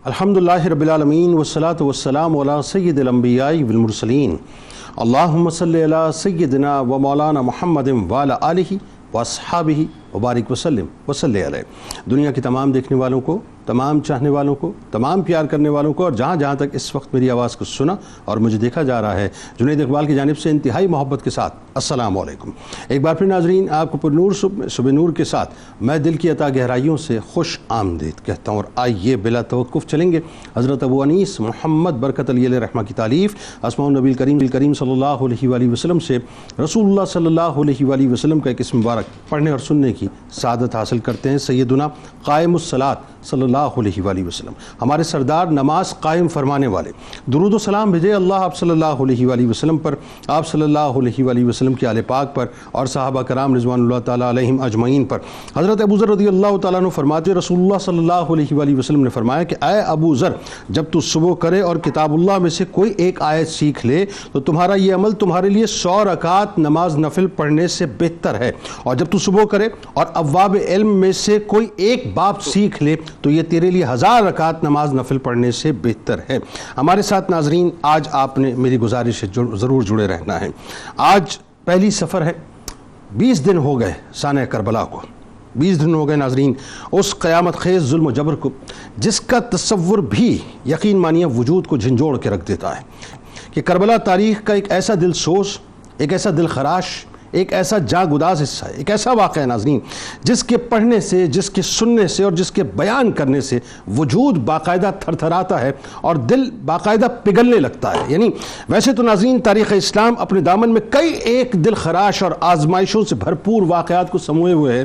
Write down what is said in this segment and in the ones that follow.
الحمدللہ رب العالمین والصلاة والسلام علی سید الانبیاء والمرسلین اللہم صلی علی سیدنا و مولانا محمد وعلی آلہ واصحابہ وبارک وسلم وصلی علیہ۔ دنیا کے تمام دیکھنے والوں کو، تمام چاہنے والوں کو، تمام پیار کرنے والوں کو، اور جہاں جہاں تک اس وقت میری آواز کو سنا اور مجھے دیکھا جا رہا ہے، جنید اقبال کی جانب سے انتہائی محبت کے ساتھ السلام علیکم۔ ایک بار پھر ناظرین، آپ کو پر نور صبح نور کے ساتھ میں دل کی عطا گہرائیوں سے خوش آمدید کہتا ہوں، اور آئیے بلا توقف چلیں گے حضرت ابو انیس محمد برکت علی علیہ رحمہ کی تالیف اسماء النبی کریم صلی اللہ علیہ وآلہ وسلم سے رسول اللہ صلی اللہ علیہ وآلہ وسلم کا ایک اسم مبارک پڑھنے اور سننے کی سعادت حاصل کرتے ہیں۔ سیدنا قائم الصلاۃ صلی اللہ علیہ وآلہ وسلم، ہمارے سردار نماز قائم فرمانے والے، درود و سلام بھیجے اللہ آپ صلی اللہ علیہ وآلہ وسلم پر، آپ صلی اللہ علیہ وآلہ وسلم کے آل پاک پر اور صحابہ کرام رضوان اللہ تعالیٰ علیہم اجمعین پر۔ حضرت ابو ذر رضی اللہ تعالیٰ عنہ فرماتے، رسول اللہ صلی اللہ علیہ وآلہ وسلم نے فرمایا کہ اے ابو ذر، جب تو صبح کرے اور کتاب اللہ میں سے کوئی ایک آیت سیکھ لے تو تمہارا یہ عمل تمہارے لیے 100 رکعت نماز نفل پڑھنے سے بہتر ہے، اور جب تو صبح کرے اور ابواب علم میں سے کوئی ایک باب سیکھ لے تو یہ تیرے لیے 1000 رکعت نماز نفل پڑھنے سے بہتر ہے۔ ہمارے ساتھ ناظرین، آج آپ نے میری گزارش سے ضرور جڑے رہنا ہے۔ آج پہلی سفر ہے، 20 دن ہو گئے سانحہ کربلا کو، 20 دن ہو گئے ناظرین اس قیامت خیز ظلم و جبر کو، جس کا تصور بھی یقین مانیے وجود کو جھنجھوڑ کے رکھ دیتا ہے کہ کربلا تاریخ کا ایک ایسا دل سوز، ایک ایسا دل خراش، ایک ایسا جاں گداز حصہ ہے، ایک ایسا واقعہ ناظرین جس کے پڑھنے سے، جس کے سننے سے اور جس کے بیان کرنے سے وجود باقاعدہ تھر تھراتا ہے اور دل باقاعدہ پگھلنے لگتا ہے۔ یعنی ویسے تو ناظرین تاریخ اسلام اپنے دامن میں کئی ایک دل خراش اور آزمائشوں سے بھرپور واقعات کو سموئے ہوئے ہے،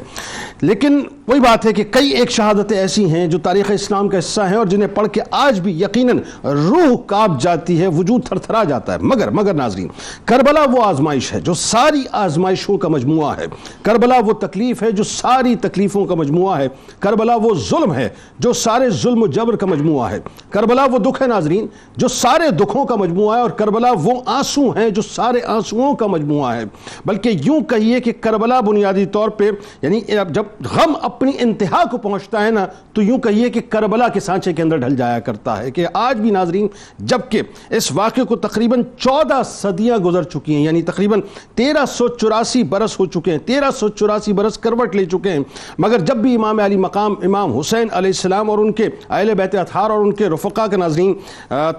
لیکن وہی بات ہے کہ کئی ایک شہادتیں ایسی ہیں جو تاریخ اسلام کا حصہ ہیں اور جنہیں پڑھ کے آج بھی یقیناً روح کانپ جاتی ہے، وجود تھر تھرا جاتا ہے۔ مگر ناظرین، کربلا وہ آزمائش ہے جو ساری آزمائشوں کا مجموعہ ہے، کربلا وہ تکلیف ہے جو ساری تکلیفوں کا مجموعہ ہے، کربلا وہ ظلم ہے جو سارے ظلم و جبر کا مجموعہ ہے، کربلا وہ دکھ ہے ناظرین جو سارے دکھوں کا مجموعہ ہے، اور کربلا وہ آنسو ہیں جو سارے آنسوؤں کا مجموعہ ہے۔ بلکہ یوں کہیے کہ کربلا بنیادی طور پہ یعنی جب غم اپنی انتہا کو پہنچتا ہے نا، تو یوں کہیے کہ کربلا کے سانچے کے اندر ڈھل جایا کرتا ہے۔ کہ آج بھی ناظرین جبکہ اس واقعے کو تقریباً 14 صدیاں گزر چکی ہیں، یعنی تقریباً 1384 برس ہو چکے ہیں، 1384 برس کروٹ لے چکے ہیں، مگر جب بھی امام علی مقام امام حسین علیہ السلام اور ان کے اہل بیت اطہار اور ان کے رفقا کا ناظرین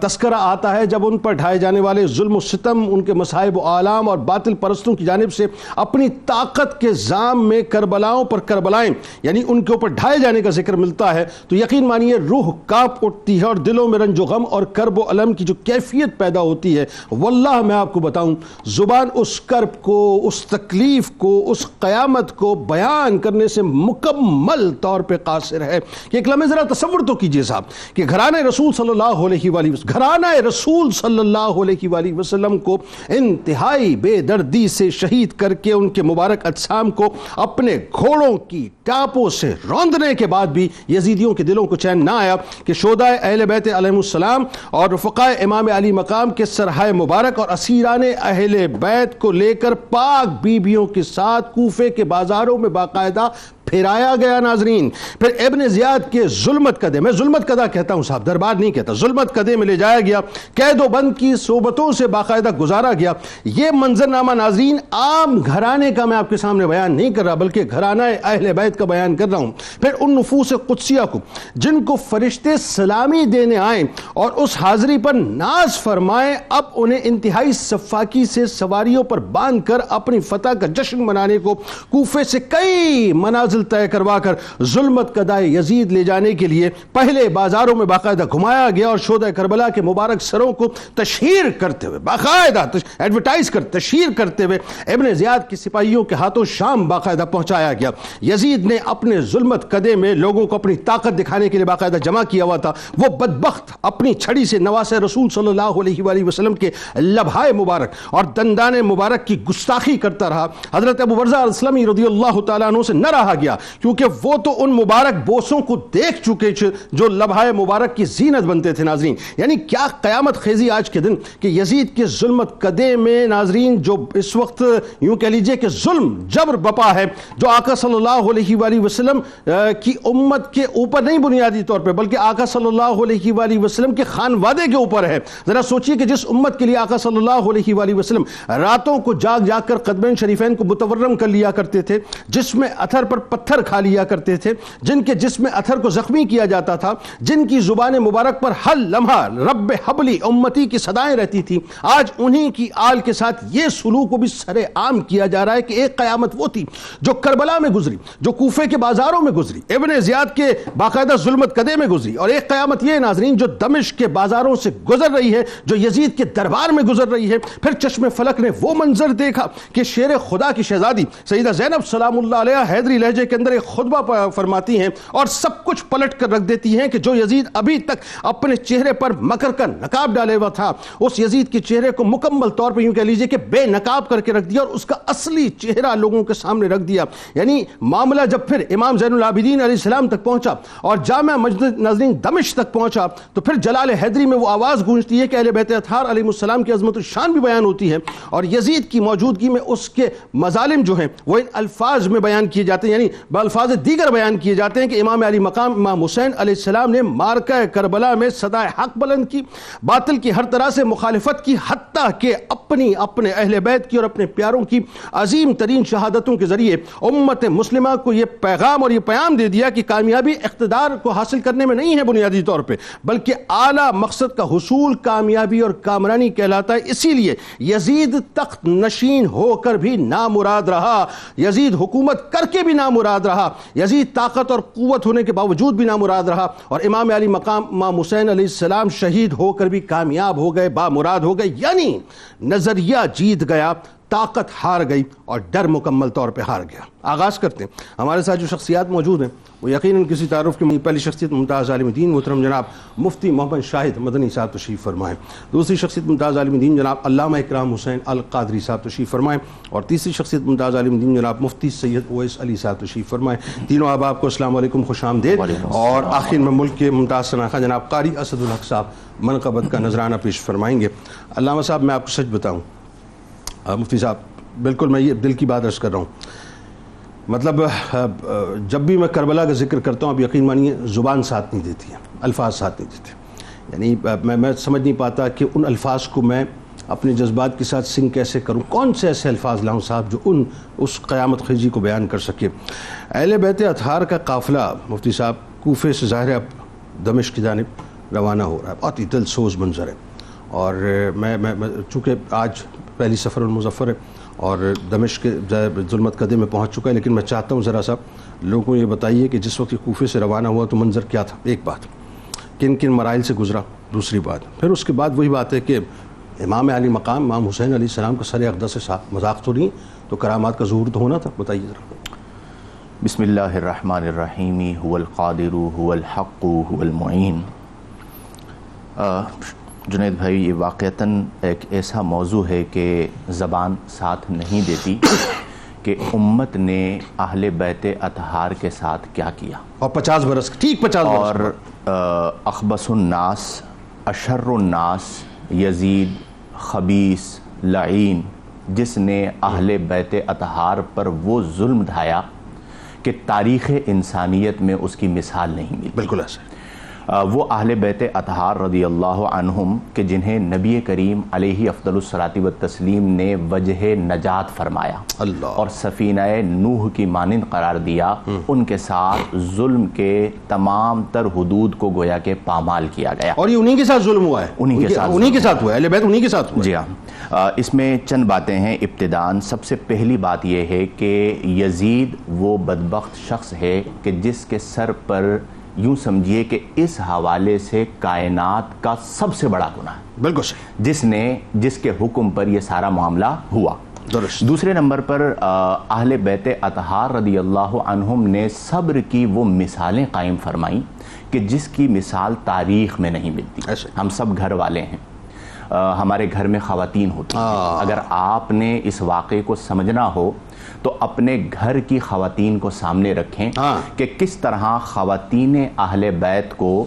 تذکرہ آتا ہے، جب ان پر ڈھائے جانے والے ظلم و ستم، ان کے مصائب و آلام اور باطل پرستوں کی جانب سے اپنی طاقت کے زام میں کربلاؤں پر کربلائیں یعنی ان کے اوپر ڈھائے جانے کا ذکر ملتا ہے، تو یقین مانیے روح کانپ اٹھتی ہے اور دلوں میں رنج و غم اور کرب و الم کی جو کیفیت پیدا ہوتی ہے، واللہ میں آپ کو بتاؤں زبان اس کرب کو، اس تکلیف کو، اس قیامت کو بیان کرنے سے مکمل طور پہ قاصر ہے۔ کہ ایک لمحے ذرا تصور تو کیجئے صاحب کہ گھرانہ رسول صلی اللہ علیہ وآلہ وسلم، گھرانہ رسول صلی اللہ علیہ وآلہ وسلم کو انتہائی بے دردی سے شہید کر کے ان کے مبارک اجسام کو اپنے گھوڑوں کی ٹاپوں سے روندنے کے بعد بھی یزیدیوں کے دلوں کو چین نہ آیا کہ شہدائے اہل بیت علیہ السلام اور رفقائے امام علی مقام کے سرحائے مبارک اور اسیران اہل بیت کو لے کر پاک بیبیوں کے ساتھ کوفے کے بازاروں میں باقاعدہ پھرایا گیا ناظرین۔ پھر ابن زیاد کے ظلمت قدے، میں ظلمت قدہ کہتا ہوں صاحب، دربار نہیں کہتا، ظلمت قدے میں لے جایا گیا، قید و بند کی صحبتوں سے باقاعدہ گزارا گیا۔ یہ منظرنامہ ناظرین عام گھرانے کا میں آپ کے سامنے بیان نہیں کر رہا، بلکہ گھرانہ اہل بیت کا بیان کر رہا ہوں۔ پھر ان نفوس قدسیہ کو جن کو فرشتے سلامی دینے آئیں اور اس حاضری پر ناز فرمائیں، اب انہیں انتہائی صفاکی سے سواریوں پر باندھ کر اپنی فتح کا جشن منانے کو کوفے سے کئی منازل طے کروا کر ظلمت قدائے یزید لے جانے کے لیے پہلے بازاروں میں باقاعدہ گھمایا گیا، اور شہدائے کربلا کے مبارک سروں کو تشہیر کرتے ہوئے باقاعدہ ایڈورٹائز کر تشہیر کرتے ہوئے ابن زیاد کے سپاہیوں کے ہاتھوں شام باقاعدہ پہنچایا گیا۔ یزید نے اپنے ظلمت قدے میں لوگوں کو اپنی طاقت دکھانے کے لیے باقاعدہ جمع کیا ہوا تھا، وہ بدبخت اپنی چھڑی سے نواسہ رسول صلی اللہ علیہ وآلہ وسلم کے لبھائے مبارک اور دندان مبارک کی گستاخی کرتا رہا۔ حضرت ابو برزہ الاسلمی رضی اللہ تعالیٰ عنہ سے نہ رہا گیا، کیونکہ وہ تو ان مبارک بوسوں کو دیکھ چکے تھے جو لبھائے مبارک کی زینت بنتے تھے ناظرین۔ یعنی کیا قیامت خیزی آج کے دن کہ یزید کے ظلمت قدے میں ناظرین جو اس وقت یوں کہہ لیجئے کہ ظلم جبر بپا ہے، جو آقا صلی اللہ علیہ وآلہ وآلہ وسلم کی امت کے اوپر نہیں بنیادی طور پہ، بلکہ آقا صلی اللہ علیہ وآلہ وسلم کے خانوادے کے اوپر ہے۔ ذرا سوچئے کہ جس امت کے لیے آقا صلی اللہ علیہ وآلہ وسلم راتوں کو جاگ جاگ کر قدمین شریفین کو متورم کر لیا کرتے تھے، جس میں اتھر پر پتھر کھا لیا کرتے تھے، جن کے جسم اتھر کو زخمی کیا جاتا تھا، جن کی زبان مبارک پر ہر لمحہ رب حبلی امتی کی صدائیں رہتی تھی، آج انہی کی آل کے ساتھ یہ سلوک کو بھی سر عام کیا جا رہا ہے کہ ایک قیامت وہ تھی جو کربلا میں گزری، جو کوفے کے بازاروں میں گزری، ابن زیاد کے باقاعدہ ظلمت قدے میں گزری، اور ایک قیامت یہ ناظرین جو دمشق کے بازاروں سے گزر رہی ہے، جو یزید کے دربار میں گزر رہی ہے۔ پھر چشم فلک نے وہ منظر دیکھا کہ شیر خدا کی شہزادی سیدہ زینب سلام اللہ علیہ حیدری لہجے کے اندر ایک خطبہ فرماتی ہیں اور سب کچھ پلٹ کر رکھ دیتی ہیں کہ جو یزید ابھی تک اپنے چہرے پر مکر کا نقاب ڈالے ہوا تھا، اس یزید کے چہرے کو مکمل طور پر یوں کہہ لیجئے کہ بے نقاب کر کے رکھ دیا اور اس کا اصلی چہرہ لوگوں کے سامنے رکھ دیا۔ یعنی معاملہ جب پھر امام زین العابدین علیہ السلام تک پہنچا اور جامع مسجد ناظرین دمشق تک پہنچا تو پھر جلال حیدری میں وہ آواز گونجتی ہے کہ اہل بیت اطہار علیہ السلام کی عظمت الشان بھی بیان ہوتی ہے، اور یزید کی موجودگی میں اس کے مظالم جو ہیں وہ ان الفاظ میں بیان کیے جاتے ہیں، یعنی بالفاظ دیگر بیان کیے جاتے ہیں کہ امام علی مقام امام حسین علیہ السلام نے مارکہ کربلا میں صدائے حق بلند کی، باطل کی ہر طرح سے مخالفت کی، حتیٰ کہ اپنے اہل بیت کی اور اپنے پیاروں کی عظیم ترین شہادتوں کے ذریعے امت مسلمہ کو یہ پیغام اور یہ پیام دے دیا کہ کامیابی اقتدار کو حاصل کرنے میں نہیں ہے بنیادی طور پہ، بلکہ اعلیٰ مقصد کا حصول کامیابی اور کامرانی کہلاتا ہے۔ اسی لیے یزید تخت نشین ہو کر بھی نامراد رہا، یزید حکومت کر کے بھی نامراد رہا، یزید طاقت اور قوت ہونے کے باوجود بھی نامراد رہا، اور امام علی مقام امام حسین علیہ السلام شہید ہو کر بھی کامیاب ہو گئے، بامراد ہو گئے۔ یعنی نظریہ جیت گیا، طاقت ہار گئی اور ڈر مکمل طور پہ ہار گیا۔ آغاز کرتے ہیں۔ ہمارے ساتھ جو شخصیات موجود ہیں وہ یقیناً کسی تعارف کی پہلی شخصیت ممتاز عالم دین محترم جناب مفتی محمد شاہد مدنی صاحب تشریف فرمائیں، دوسری شخصیت ممتاز عالم دین جناب علامہ اکرام حسین القادری صاحب تشریف فرمائیں، اور تیسری شخصیت ممتاز عالم دین جناب مفتی سید اویس علی صاحب تشریف فرمائیں۔ تینوں احباب کو السلام علیکم، خوش آمدید۔ اور آخر میں ملک کے ممتاز شناخہ جناب قاری اسد الحق صاحب منقبت کا نذرانہ پیش فرمائیں گے۔ علامہ صاحب میں آپ کو سچ بتاؤں، مفتی صاحب بالکل میں یہ دل کی بات عرض کر رہا ہوں، مطلب جب بھی میں کربلا کا ذکر کرتا ہوں، اب یقین مانیے زبان ساتھ نہیں دیتی ہے، الفاظ ساتھ نہیں دیتے، یعنی میں سمجھ نہیں پاتا کہ ان الفاظ کو میں اپنے جذبات کے ساتھ سنگ کیسے کروں، کون سے ایسے الفاظ لاؤں صاحب جو اس قیامت خیزی کو بیان کر سکے۔ اہل بیت اطہار کا قافلہ مفتی صاحب کوفے سے ظاہر ہے اب دمشق کی جانب روانہ ہو رہا ہے، بہت ہی دل سوز منظر ہے، اور میں چونکہ آج پہلی سفر المظفر ہے اور دمشق کے ظلمت قدے میں پہنچ چکا ہے، لیکن میں چاہتا ہوں ذرا سا لوگوں کو یہ بتائیے کہ جس وقت کوفے سے روانہ ہوا تو منظر کیا تھا، ایک بات کن کن مراحل سے گزرا، دوسری بات پھر اس کے بعد وہی بات ہے کہ امام علی مقام امام حسین علیہ السلام کا سر اقدس سے مذاق تو نہیں، تو کرامات کا ظہور تو ہونا تھا، بتائیے ذرا۔ بسم اللہ الرحمن الرحیم، هو القادر هو الحق هو المعین۔ جنید بھائی، یہ واقعتاً ایک ایسا موضوع ہے کہ زبان ساتھ نہیں دیتی کہ امت نے اہل بیت اطہار کے ساتھ کیا کیا، اور 50 برس ٹھیک 50 برس اور اخبث الناس اشر الناس یزید خبیث لعین، جس نے اہل بیت اطہار پر وہ ظلم ڈھایا کہ تاریخ انسانیت میں اس کی مثال نہیں ملی۔ بالکل ایسا وہ اہل بیت اطہار رضی اللہ عنہم کہ جنہیں نبی کریم علیہ افضل الصلاۃ والتسلیم نے وجہ نجات فرمایا اور سفینہ نوح کی مانند قرار دیا، ان کے ساتھ ظلم کے تمام تر حدود کو گویا کہ پامال کیا گیا، اور یہ انہی کے ساتھ ظلم ہوا ہے، انہی کے ساتھ ہوا ہے، اہل بیت انہی کے ساتھ ہوا ہے۔ جی ہاں، اس میں چند باتیں ہیں۔ ابتداً سب سے پہلی بات یہ ہے کہ یزید وہ بدبخت شخص ہے کہ جس کے سر پر یوں سمجھیے کہ اس حوالے سے کائنات کا سب سے بڑا گناہ ہے، بالکل صحیح، جس کے حکم پر یہ سارا معاملہ ہوا۔ دوسرے نمبر پر اہل بیت اطہار رضی اللہ عنہم نے صبر کی وہ مثالیں قائم فرمائیں کہ جس کی مثال تاریخ میں نہیں ملتی۔ ہم سب گھر والے ہیں، ہمارے گھر میں خواتین ہوتی ہیں. اگر آپ نے اس واقعے کو سمجھنا ہو تو اپنے گھر کی خواتین کو سامنے رکھیں کہ کس طرح خواتین اہل بیت کو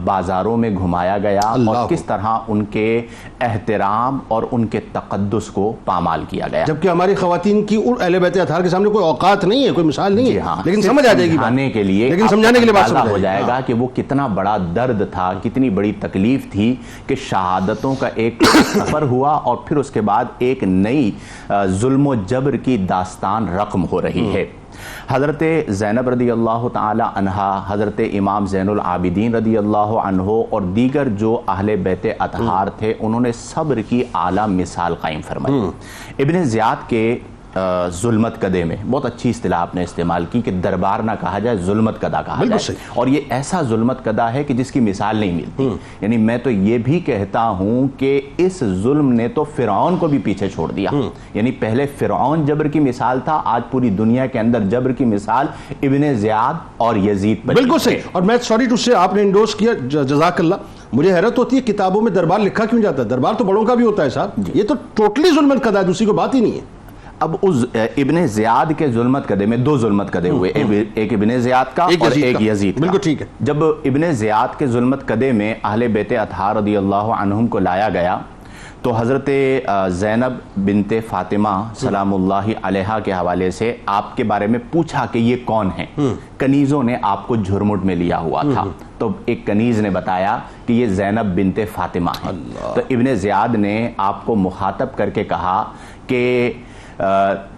بازاروں میں گھمایا گیا اور کس طرح ان کے احترام اور ان کے تقدس کو پامال کیا گیا. جبکہ ہماری خواتین کی اہل بیت اطہار کے سامنے کوئی اوقات نہیں ہے، کوئی مثال نہیں ہے، لیکن سمجھ آ جائے گی سمجھانے کے لیے، لیکن سمجھانے کے لیے بات ہو جائے گا کہ وہ کتنا بڑا درد تھا، کتنی بڑی تکلیف تھی کہ شہادتوں کا ایک سفر ہوا اور پھر اس کے بعد ایک نئی ظلم و جبر کی داستان رقم ہو رہی ہے. حضرت زینب رضی اللہ تعالی عنہا، حضرت امام زین العابدین رضی اللہ عنہ اور دیگر جو اہل بیت اطہار تھے، انہوں نے صبر کی اعلیٰ مثال قائم فرمائی. ابن زیاد کے ظلمت قدے میں بہت اچھی اصطلاح آپ نے استعمال کی کہ دربار نہ کہا جائے، ظلمت قدہ کہا جائے، اور یہ ایسا ظلمت قدہ ہے کہ جس کی مثال نہیں ملتی. یعنی میں تو یہ بھی کہتا ہوں کہ اس ظلم نے تو فرعون کو بھی پیچھے چھوڑ دیا. یعنی پہلے فرعون جبر کی مثال تھا، آج پوری دنیا کے اندر جبر کی مثال ابن زیاد اور یزید پر. بالکل صحیح. اور میں سوری ٹو سے آپ نے انڈورس کیا، جزاک اللہ. مجھے حیرت ہوتی ہے کتابوں میں دربار لکھا کیوں جاتا ہے؟ دربار تو بڑوں کا بھی ہوتا ہے صاحب. یہ تو ٹوٹلی ظلمت قدہ ہے، دوسری کوئی بات ہی نہیں ہے. اب اس ابن زیاد کے ظلمت قدے میں دو ظلمت قدے ہوئے، ایک ابن زیاد کا اور ایک یزید کا. بالکل ٹھیک ہے. جب ابن زیاد کے ظلمت قدے میں اہل بیت اطہار رضی اللہ عنہم کو لایا گیا تو حضرت زینب بنت فاطمہ سلام اللہ علیہا کے حوالے سے آپ کے بارے میں پوچھا کہ یہ کون ہیں. کنیزوں نے آپ کو جھرمٹ میں لیا ہوا تھا، تو ایک کنیز نے بتایا کہ یہ زینب بنت فاطمہ ہیں. تو ابن زیاد نے آپ کو مخاطب کر کے کہا کہ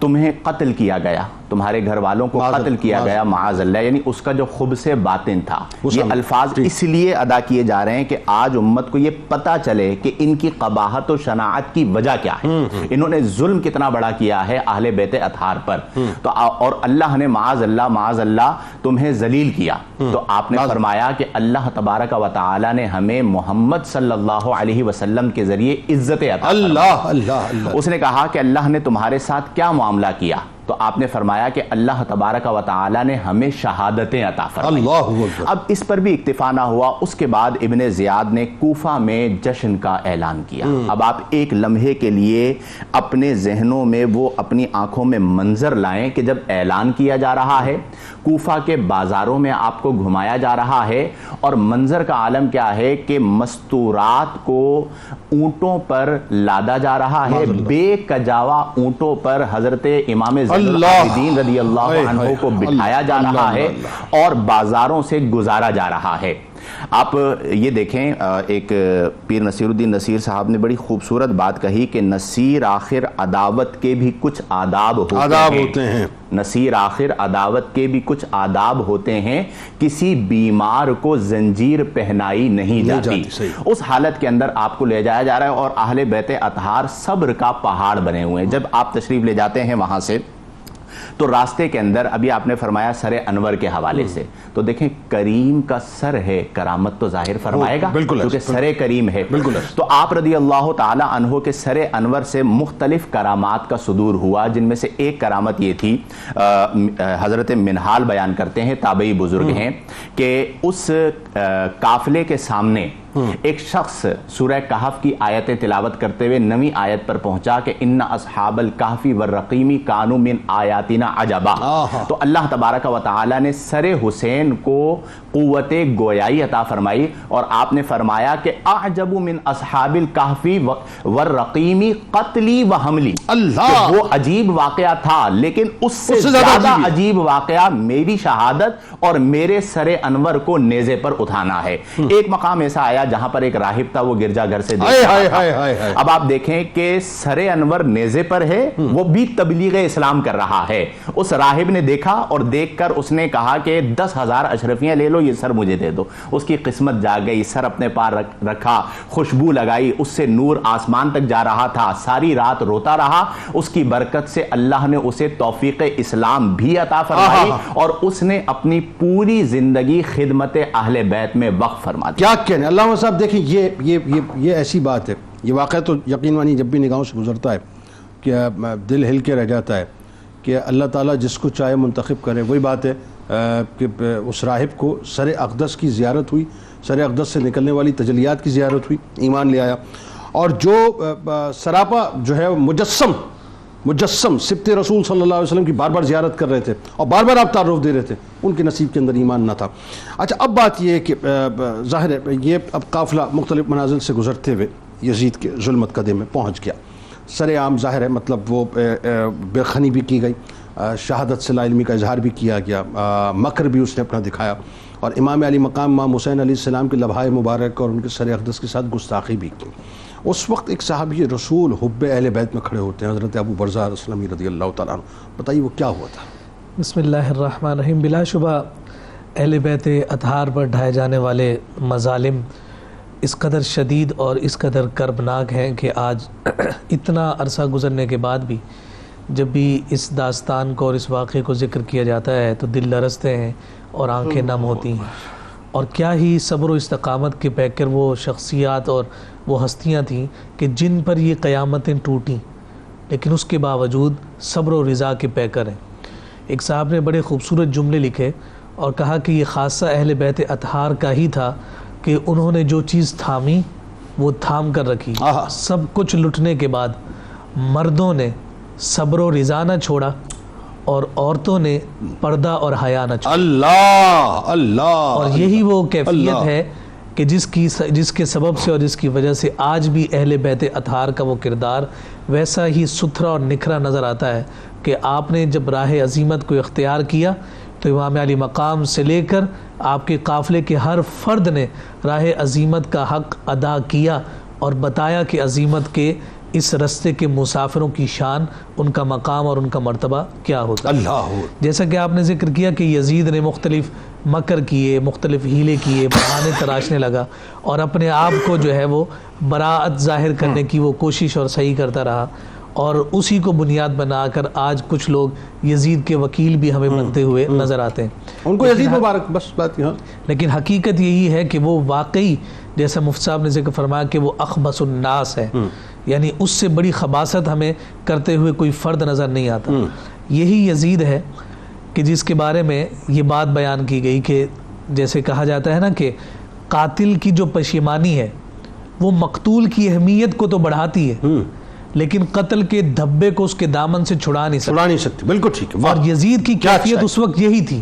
تمہیں قتل کیا گیا، تمہارے گھر والوں کو قتل کیا گیا معاذ اللہ. یعنی اس کا جو خبث باطن تھا. یہ الفاظ اس لیے ادا کیے جا رہے ہیں کہ آج امت کو یہ پتا چلے کہ ان کی قباحت و شناعت کی وجہ کیا ہے، انہوں نے ظلم کتنا بڑا کیا ہے اہل بیت اطہار پر. تو اور اللہ نے معاذ اللہ تمہیں ذلیل کیا. تو آپ نے فرمایا کہ اللہ تبارک و تعالی نے ہمیں محمد صلی اللہ علیہ وسلم کے ذریعے عزت عطا فرمائی. اس نے کہا کہ اللہ نے تمہارے ساتھ کیا معاملہ کیا؟ تو آپ نے فرمایا کہ اللہ تبارک و تعالی نے ہمیں شہادتیں عطا فرمائی. اب اس پر بھی اکتفا نہ ہوا، اس کے بعد ابن زیاد نے کوفہ میں جشن کا اعلان کیا. اب آپ ایک لمحے کے لیے اپنے ذہنوں میں وہ اپنی آنکھوں میں منظر لائیں کہ جب اعلان کیا جا رہا ہے، کوفہ کے بازاروں میں آپ کو گھمایا جا رہا ہے، اور منظر کا عالم کیا ہے کہ مستورات کو اونٹوں پر لادا جا رہا ہے، بے کجاوا اونٹوں پر حضرت امام العابدین رضی اللہ عنہ کو بٹھایا جا رہا ہے اور بازاروں سے گزارا جا رہا ہے. آپ یہ دیکھیں، ایک پیر نصیر الدین نصیر صاحب نے بڑی خوبصورت بات کہی کہ نصیر آخر عداوت کے بھی کچھ آداب ہوتے ہیں. نصیر آخر عداوت کے بھی کچھ آداب ہوتے ہیں، کسی بیمار کو زنجیر پہنائی نہیں جاتی. اس حالت کے اندر آپ کو لے جایا جا رہا ہے اور اہل بیت اطہار صبر کا پہاڑ بنے ہوئے ہیں. جب آپ تشریف لے جاتے ہیں وہاں سے تو راستے کے اندر ابھی آپ نے فرمایا سر انور کے حوالے سے، تو دیکھیں کریم کا سر ہے، کرامت تو ظاہر فرمائے گا کیونکہ سر کریم ہے. تو آپ رضی اللہ تعالی عنہ کے سر انور سے مختلف کرامات کا صدور ہوا، جن میں سے ایک کرامت یہ تھی، حضرت منہال بیان کرتے ہیں، تابعی بزرگ ہیں، کہ اس قافلے کے سامنے ایک شخص سورہ کہف کی آیتیں تلاوت کرتے ہوئے 9ویں آیت پر پہنچا کہ ان اصحاب الکہف والرقیم کانوا من آیاتنا عجبا. تو اللہ تبارک و تعالی نے سر حسین کو قوت گویائی عطا فرمائی اور آپ نے فرمایا کہ اعجب من اصحاب الکہف والرقیم قتلی و حملی. وہ عجیب واقعہ تھا، لیکن اس سے زیادہ عجیب واقعہ میری شہادت اور میرے سر انور کو نیزے پر اٹھانا ہے. ایک مقام ایسا آیا جہاں پر ایک راہب تھا، وہ گرجا گھر سے دیکھ رہا تھا. اب آپ دیکھیں کہ سر انور نیزے پر ہے، وہ بھی تبلیغ اسلام کر رہا ہے. اس راہب نے دیکھا اور دیکھ کر اس نے کہا کہ 10,000 اشرفیاں لے لو، یہ سر مجھے دے دو. اس کی قسمت جاگ گئی، سر اپنے پار رکھا، خوشبو لگائی، اس سے نور آسمان تک جا رہا تھا. ساری رات روتا رہا، اس کی برکت سے اللہ نے اسے توفیق اسلام بھی عطا فرمائی اور اس نے اپنی پوری زندگی خدمت اہل بیت میں وقف فرما دی. کیا کہنے اللہ صاحب. دیکھیں یہ ایسی بات ہے، یہ واقعہ تو یقین مانی جب بھی نگاہوں سے گزرتا ہے کہ دل ہل کے رہ جاتا ہے کہ اللہ تعالیٰ جس کو چاہے منتخب کرے. وہی بات ہے کہ اس راہب کو سر اقدس کی زیارت ہوئی، سر اقدس سے نکلنے والی تجلیات کی زیارت ہوئی، ایمان لے آیا. اور جو سراپا جو ہے مجسم سبت رسول صلی اللہ علیہ وسلم کی بار بار زیارت کر رہے تھے اور بار بار آپ تعارف دے رہے تھے، ان کے نصیب کے اندر ایمان نہ تھا۔ اچھا اب بات یہ ہے کہ ظاہر ہے یہ اب قافلہ مختلف منازل سے گزرتے ہوئے یزید کے ظلمت قدے میں پہنچ گیا، سر عام ظاہر ہے مطلب وہ بےخنی بھی کی گئی، شہادت سے لا علمی کا اظہار بھی کیا گیا، مکر بھی اس نے اپنا دکھایا، اور امام علی مقام امام حسین علیہ السلام کے لبھائے مبارک اور ان کے سر اقدس کے ساتھ گستاخی بھی کی۔ اس وقت ایک صحابی رسول حب اہل بیت میں کھڑے ہوتے ہیں، حضرت ابو برزہ اسلمی رضی اللہ تعالیٰ عنہ، بتائیے وہ کیا ہوا تھا؟ بسم اللہ الرحمن الرحیم۔ بلا شبہ اہل بیت اطہار پر ڈھائے جانے والے مظالم اس قدر شدید اور اس قدر کربناک ہیں کہ آج اتنا عرصہ گزرنے کے بعد بھی جب بھی اس داستان کو اور اس واقعے کو ذکر کیا جاتا ہے تو دل لرزتے ہیں اور آنکھیں نم ہوتی ہیں۔ اور کیا ہی صبر و استقامت کے پیکر وہ شخصیات اور وہ ہستیاں تھیں کہ جن پر یہ قیامتیں ٹوٹیں، لیکن اس کے باوجود صبر و رضا کے پیکر ہیں۔ ایک صاحب نے بڑے خوبصورت جملے لکھے اور کہا کہ یہ خاصہ اہل بیت اطہار کا ہی تھا کہ انہوں نے جو چیز تھامی وہ تھام کر رکھی۔ سب کچھ لٹنے کے بعد مردوں نے صبر و رضا نہ چھوڑا اور عورتوں نے پردہ اور حیا نہ چھوڑا۔ اللہ اور یہی وہ کیفیت ہے کہ جس کے سبب سے اور جس کی وجہ سے آج بھی اہل بیت اطہار کا وہ کردار ویسا ہی ستھرا اور نکھرا نظر آتا ہے کہ آپ نے جب راہ عظیمت کو اختیار کیا تو امام علی مقام سے لے کر آپ کے قافلے کے ہر فرد نے راہ عظیمت کا حق ادا کیا اور بتایا کہ عظیمت کے اس رستے کے مسافروں کی شان، ان کا مقام اور ان کا مرتبہ کیا ہوتا ہے۔ جیسا کہ آپ نے ذکر کیا کہ یزید نے مختلف مکر کیے، مختلف ہیلے کیے، بہانے تراشنے لگا اور اپنے آپ کو جو ہے وہ براعت ظاہر کرنے کی وہ کوشش اور صحیح کرتا رہا، اور اسی کو بنیاد بنا کر آج کچھ لوگ یزید کے وکیل بھی ہمیں بنتے ہوئے نظر آتے ہیں۔ ان کو یزید مبارک بس بات یہاں۔ لیکن حقیقت یہی ہے کہ وہ واقعی جیسا مفتی صاحب نے ذکر فرمایا کہ وہ اخبث الناس ہے، یعنی اس سے بڑی خباثت ہمیں کرتے ہوئے کوئی فرد نظر نہیں آتا۔ یہی یزید ہے کہ جس کے بارے میں یہ بات بیان کی گئی کہ جیسے کہا جاتا ہے نا کہ قاتل کی جو پشیمانی ہے وہ مقتول کی اہمیت کو تو بڑھاتی ہے لیکن قتل کے دھبے کو اس کے دامن سے چھڑا نہیں سکتی۔ بالکل ٹھیک ہے۔ اور یزید کی کیفیت اس وقت یہی تھی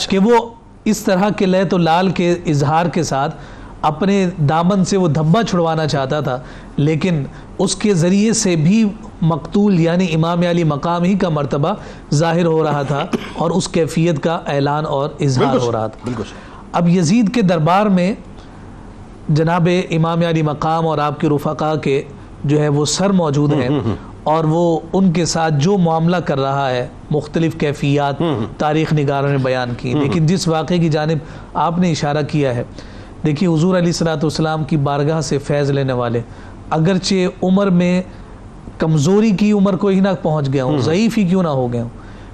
کہ وہ اس طرح کے لیت و لال کے اظہار کے ساتھ اپنے دامن سے وہ دھبا چھڑوانا چاہتا تھا، لیکن اس کے ذریعے سے بھی مقتول یعنی امام علی مقام ہی کا مرتبہ ظاہر ہو رہا تھا اور اس کیفیت کا اعلان اور اظہار ہو رہا تھا۔ اب یزید کے دربار میں جناب امام علی مقام اور آپ کے رفقا کے جو ہے وہ سر موجود ہیں اور وہ ان کے ساتھ جو معاملہ کر رہا ہے مختلف کیفیات تاریخ نگاروں نے بیان کی، لیکن جس واقعے کی جانب آپ نے اشارہ کیا ہے، دیکھیے حضور علیہ الصلوۃ والسلام کی بارگاہ سے فیض لینے والے اگرچہ عمر میں کمزوری کی عمر کو ہی نہ پہنچ گیا ہوں، ضعیف ہی کیوں نہ ہو گیا ہوں،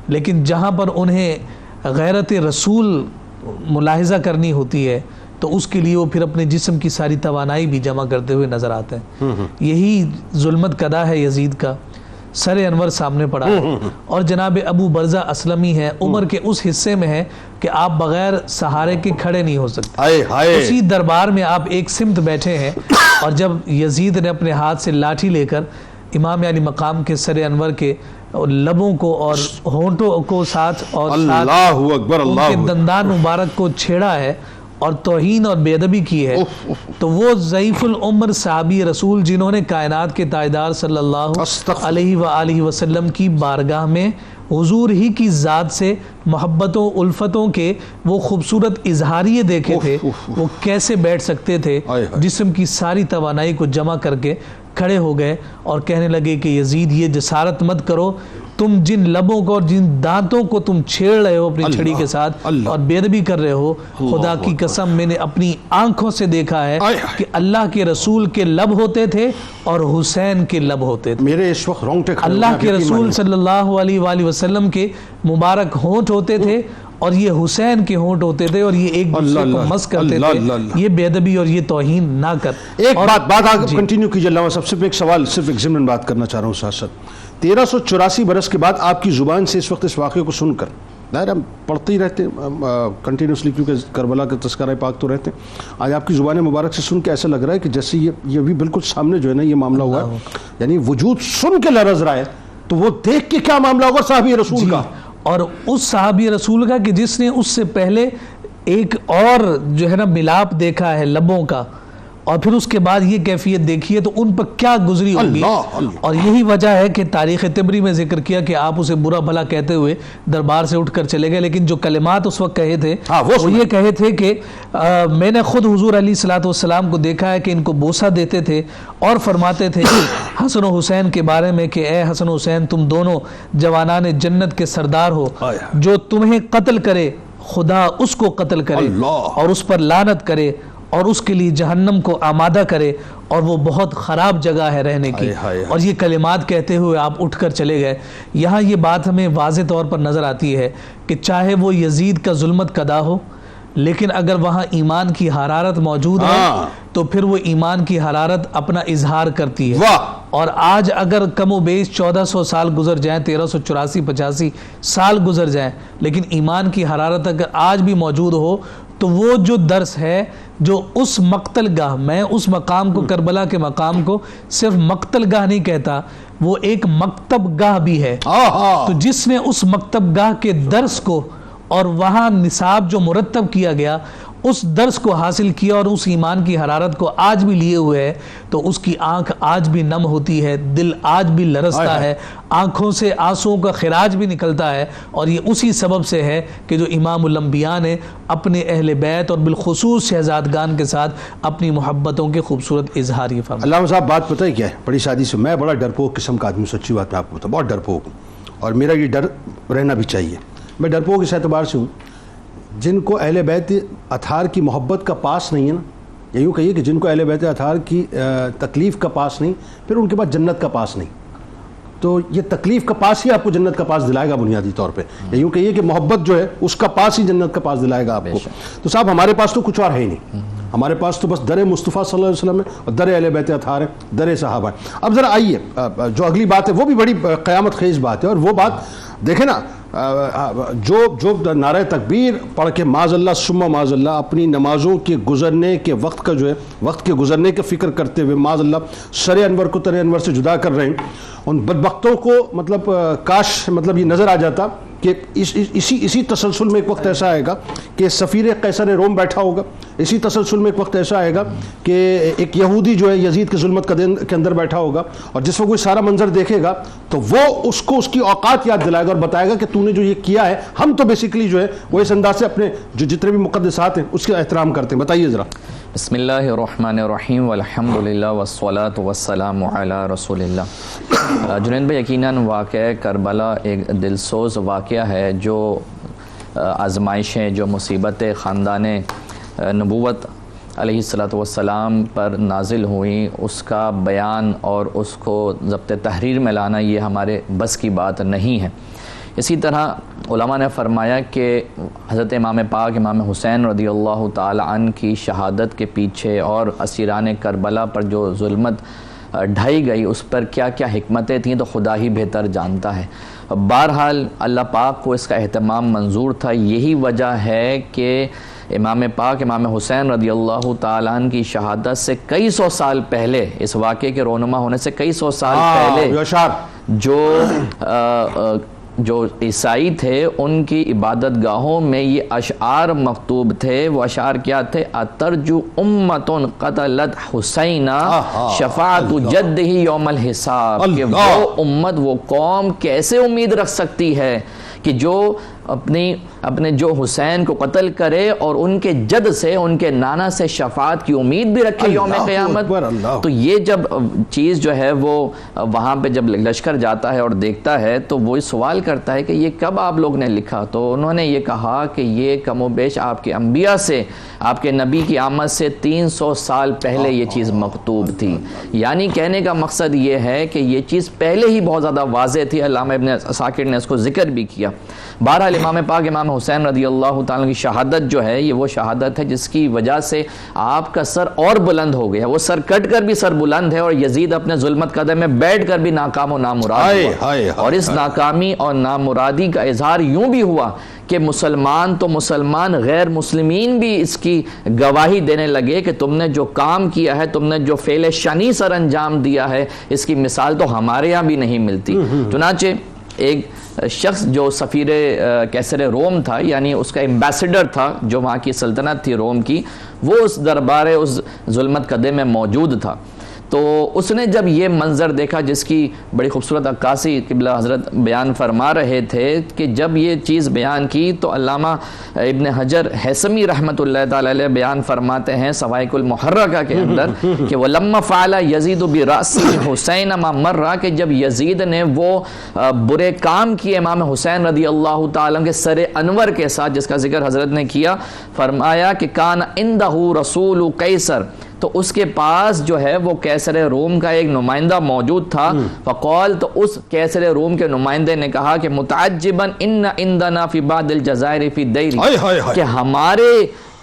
لیکن جہاں پر انہیں غیرت رسول ملاحظہ کرنی ہوتی ہے تو اس کے لیے وہ پھر اپنے جسم کی ساری توانائی بھی جمع کرتے ہوئے نظر آتے ہیں۔ یہی ظلمت قدا ہے یزید کا، سر انور سامنے پڑا اور جناب ابو برزہ اسلمی ہے، عمر کے اس حصے میں ہے کہ آپ بغیر سہارے کے کھڑے نہیں ہو سکتے، اسی دربار میں آپ ایک سمت بیٹھے ہیں، اور جب یزید نے اپنے ہاتھ سے لاٹھی لے کر امام علی مقام کے سر انور کے لبوں کو اور ہونٹوں کو ساتھ اور ان کے دندان مبارک کو چھیڑا ہے اور توہین اور بے ادبی کی ہے، تو وہ ضعیف العمر صحابی رسول جنہوں نے کائنات کے تاجدار صلی اللہ علیہ وآلہ وسلم کی بارگاہ میں حضور ہی کی ذات سے محبتوں الفتوں کے وہ خوبصورت اظہاریے دیکھے تھے، وہ کیسے بیٹھ سکتے تھے، جسم کی ساری توانائی کو جمع کر کے کھڑے ہو گئے اور کہنے لگے کہ یزید یہ جسارت مت کرو، تم جن لبوں کو اور جن دانتوں کو تم چھیڑ رہے ہو اپنی چھڑی کے ساتھ اور بے ادبی کر رہے ہو، خدا کی قسم میں نے اپنی آنکھوں سے دیکھا ہے کہ اللہ کے رسول کے لب ہوتے تھے اور حسین کے لب ہوتے تھے، میرے اس وقت رونگٹے کھڑے، اللہ کے رسول صلی اللہ علیہ وآلہ وسلم کے مبارک ہونٹ ہوتے تھے اور یہ حسین کے ہونٹ ہوتے تھے اور یہ ایک دوسرے کو مس کرتے تھے، یہ بے ادبی اور یہ توہین نہ کر۔ ایک بات آگے کنٹینیو کیجئے، اللہ سب سے ایک سوال صرف ایک ضمن بات کرنا چاہ رہا ہوں ساتھ ساتھ، 1384 برس کے بعد آپ کی زبان سے اس وقت اس واقعے کو سن کر ظاہر ہم پڑھتے ہی رہتے ہیں کنٹینیوسلی، کیونکہ کربلا کا تذکرہ پاک تو رہتے ہیں. آج آپ کی زبان مبارک سے سن کے ایسا لگ رہا ہے کہ جیسے یہ بھی بالکل سامنے جو ہے نا یہ معاملہ ہوا ہے، یعنی وجود سن کے لرز رہا ہے، تو وہ دیکھ کے کیا معاملہ ہوگا صحابی رسول کا، اور اس صحابی رسول کا کہ جس نے اس سے پہلے ایک اور جو ہے نا ملاپ دیکھا ہے لبوں کا، اور پھر اس کے بعد یہ کیفیت دیکھیے تو ان پر کیا گزری ہوگی. اور یہی وجہ ہے کہ تاریخ طبری میں ذکر کیا کہ آپ اسے برا بھلا کہتے ہوئے دربار سے اٹھ کر چلے گئے، لیکن جو کلمات اس وقت کہے تھے وہ یہ کہے تھے کہ میں نے خود حضور علیہ الصلوۃ والسلام کو دیکھا ہے کہ ان کو بوسہ دیتے تھے اور فرماتے تھے حسن و حسین کے بارے میں کہ اے حسن و حسین تم دونوں جوانان جنت کے سردار ہو، جو تمہیں قتل کرے خدا اس کو قتل کرے اور اس پر لعنت کرے اور اس کے لیے جہنم کو آمادہ کرے، اور وہ بہت خراب جگہ ہے رہنے کی. اور یہ کلمات کہتے ہوئے آپ اٹھ کر چلے گئے. یہاں یہ بات ہمیں واضح طور پر نظر آتی ہے کہ چاہے وہ یزید کا ظلمت قضا ہو، لیکن اگر وہاں ایمان کی حرارت موجود ہے تو پھر وہ ایمان کی حرارت اپنا اظہار کرتی ہے. اور آج اگر کم و بیش 1400 سال گزر جائیں، 1384-85 سال گزر جائیں، لیکن ایمان کی حرارت اگر آج بھی موجود ہو تو وہ جو درس ہے جو اس مقتل گاہ، میں اس مقام کو کربلا کے مقام کو صرف مقتل گاہ نہیں کہتا، وہ ایک مکتب گاہ بھی ہے. تو جس نے اس مکتب گاہ کے درس کو اور وہاں نصاب جو مرتب کیا گیا اس درس کو حاصل کیا اور اس ایمان کی حرارت کو آج بھی لیے ہوئے ہے، تو اس کی آنکھ آج بھی نم ہوتی ہے، دل آج بھی لرزتا ہے، آنکھوں سے آنسوؤں کا خراج بھی نکلتا ہے. اور یہ اسی سبب سے ہے کہ جو امام الانبیاء نے اپنے اہل بیت اور بالخصوص شہزادگان کے ساتھ اپنی محبتوں کے خوبصورت اظہار یہ فرمایا. علامہ صاحب بات پتہ ہے کیا ہے؟ بڑی شادی سے میں بڑا ڈرپوک قسم کا آدمی، سچی بات میں آپ کو بتاؤں، بہت ڈرپوک ہوں، اور میرا یہ ڈر رہنا بھی چاہیے. میں ڈرپوک اس اعتبار سے ہوں جن کو اہل بیت اطہار کی محبت کا پاس نہیں ہے نا، یوں کہیے کہ جن کو اہل بیت اطہار کی تکلیف کا پاس نہیں، پھر ان کے پاس جنت کا پاس نہیں. تو یہ تکلیف کا پاس ہی آپ کو جنت کا پاس دلائے گا بنیادی طور پہ، یوں کہیے کہ محبت جو ہے اس کا پاس ہی جنت کا پاس دلائے گا آپ کو. تو صاحب ہمارے پاس تو کچھ اور ہے ہی نہیں، ہمارے پاس تو بس در مصطفیٰ صلی اللہ علیہ وسلم ہے اور در اہل بیت اطہار ہے، در صحابہ ہے. اب ذرا آئیے جو اگلی بات ہے وہ بھی بڑی قیامت خیز بات ہے، اور وہ بات دیکھیں نا، جو نعرہ تکبیر پڑھ کے معاذ اللہ ثم معاذ اللہ اپنی نمازوں کے گزرنے کے وقت کا جو ہے وقت کے گزرنے کا فکر کرتے ہوئے معاذ اللہ سر انور کو تر انور سے جدا کر رہے ہیں، ان بدبختوں کو مطلب کاش مطلب یہ نظر آ جاتا کہ اسی تسلسل میں ایک وقت ایسا آئے گا کہ سفیر قیصر روم بیٹھا ہوگا، اسی تسلسل میں ایک وقت ایسا آئے گا کہ ایک یہودی جو ہے یزید کے ظلمت کے اندر بیٹھا ہوگا، اور جس وقت کوئی سارا منظر دیکھے گا تو وہ اس کو اس کی اوقات یاد دلائے گا اور بتائے گا کہ تو نے جو یہ کیا ہے. ہم تو بیسیکلی جو ہے وہ اس انداز سے اپنے جو جتنے بھی مقدسات ہیں اس کا احترام کرتے ہیں. بتائیے ذرا. بسم اللہ الرحمن الرحیم والحمدللہ والصلاة والسلام علی رسول اللہ. جنید بھائی، یقیناً واقعہ کربلا ایک دلسوز واقعہ ہے. جو آزمائشیں، جو مصیبتیں خاندان نبوت علیہ الصلوۃ والسلام پر نازل ہوئیں، اس کا بیان اور اس کو ضبط تحریر میں لانا یہ ہمارے بس کی بات نہیں ہے. اسی طرح علماء نے فرمایا کہ حضرت امام پاک امام حسین رضی اللہ تعالی عنہ کی شہادت کے پیچھے اور اسیران کربلا پر جو ظلمت ڈھائی گئی اس پر کیا کیا حکمتیں تھیں تو خدا ہی بہتر جانتا ہے. بہرحال اللہ پاک کو اس کا اہتمام منظور تھا. یہی وجہ ہے کہ امام پاک امام حسین رضی اللہ تعالیٰ عنہ کی شہادت سے کئی سو سال پہلے، اس واقعے کے رونما ہونے سے کئی سو سال پہلے جو عیسائی تھے ان کی عبادت گاہوں میں یہ اشعار مکتوب تھے. وہ اشعار کیا تھے؟ اترجو امت قتلت حسینہ شفاعت جدہ یوم الحساب. کہ وہ امت، وہ قوم کیسے امید رکھ سکتی ہے کہ جو اپنے جو حسین کو قتل کرے اور ان کے جد سے، ان کے نانا سے شفاعت کی امید بھی رکھے یوم قیامت. تو یہ جب چیز جو ہے وہ وہاں پہ جب لشکر جاتا ہے اور دیکھتا ہے تو وہ سوال کرتا ہے کہ یہ کب آپ لوگ نے لکھا؟ تو انہوں نے یہ کہا کہ یہ کم و بیش آپ کے انبیاء سے، آپ کے نبی کی آمد سے 300 سال پہلے یہ چیز مکتوب تھی. یعنی کہنے کا مقصد یہ ہے کہ یہ چیز پہلے ہی بہت زیادہ واضح تھی. علامہ ابن عساکر نے اس کو ذکر بھی کیا. بہرحال امام پاک امام حسین رضی اللہ تعالیٰ کی شہادت جو ہے یہ وہ شہادت ہے جس کی وجہ سے آپ کا سر اور بلند ہو گیا. وہ سر کٹ کر بھی سر بلند ہے، اور یزید اپنے ظلمت قدم میں بیٹھ کر بھی ناکام و نامراد ہوا. اور اس ناکامی اور نامرادی کا اظہار یوں بھی ہوا کہ مسلمان تو مسلمان، غیر مسلمین بھی اس کی گواہی دینے لگے کہ تم نے جو کام کیا ہے، تم نے جو فعل شنی سر انجام دیا ہے، اس کی مثال تو ہمارے یہاں بھی نہیں ملتی۔ چنانچہ ایک شخص جو سفیر کیسر روم تھا، یعنی اس کا ایمبیسڈر تھا جو وہاں کی سلطنت تھی روم کی، وہ اس دربار اس ظلمت قدے میں موجود تھا۔ تو اس نے جب یہ منظر دیکھا جس کی بڑی خوبصورت عکاسی قبلہ حضرت بیان فرما رہے تھے کہ جب یہ چیز بیان کی تو علامہ ابن حجر ہیثمی رحمۃ اللہ تعالی علیہ بیان فرماتے ہیں سوائق المحرقہ کے اندر کہ وَلَمَّا فَعَلَ يَزِيدُ بِرَأْسِ حُسَيْنَ مَا مَرَّ، کہ جب یزید نے وہ برے کام کیے امام حسین رضی اللہ تعالیٰ کے سر انور کے ساتھ، جس کا ذکر حضرت نے کیا، فرمایا کہ کان عندہ رسول قیصر، تو اس کے پاس جو ہے وہ کیسر روم کا ایک نمائندہ موجود تھا۔ فقال، تو اس کیسر روم کے نمائندے نے کہا کہ متعجبا ان عندنا فی بعض الجزائر فی الدیر، کہ ہمارے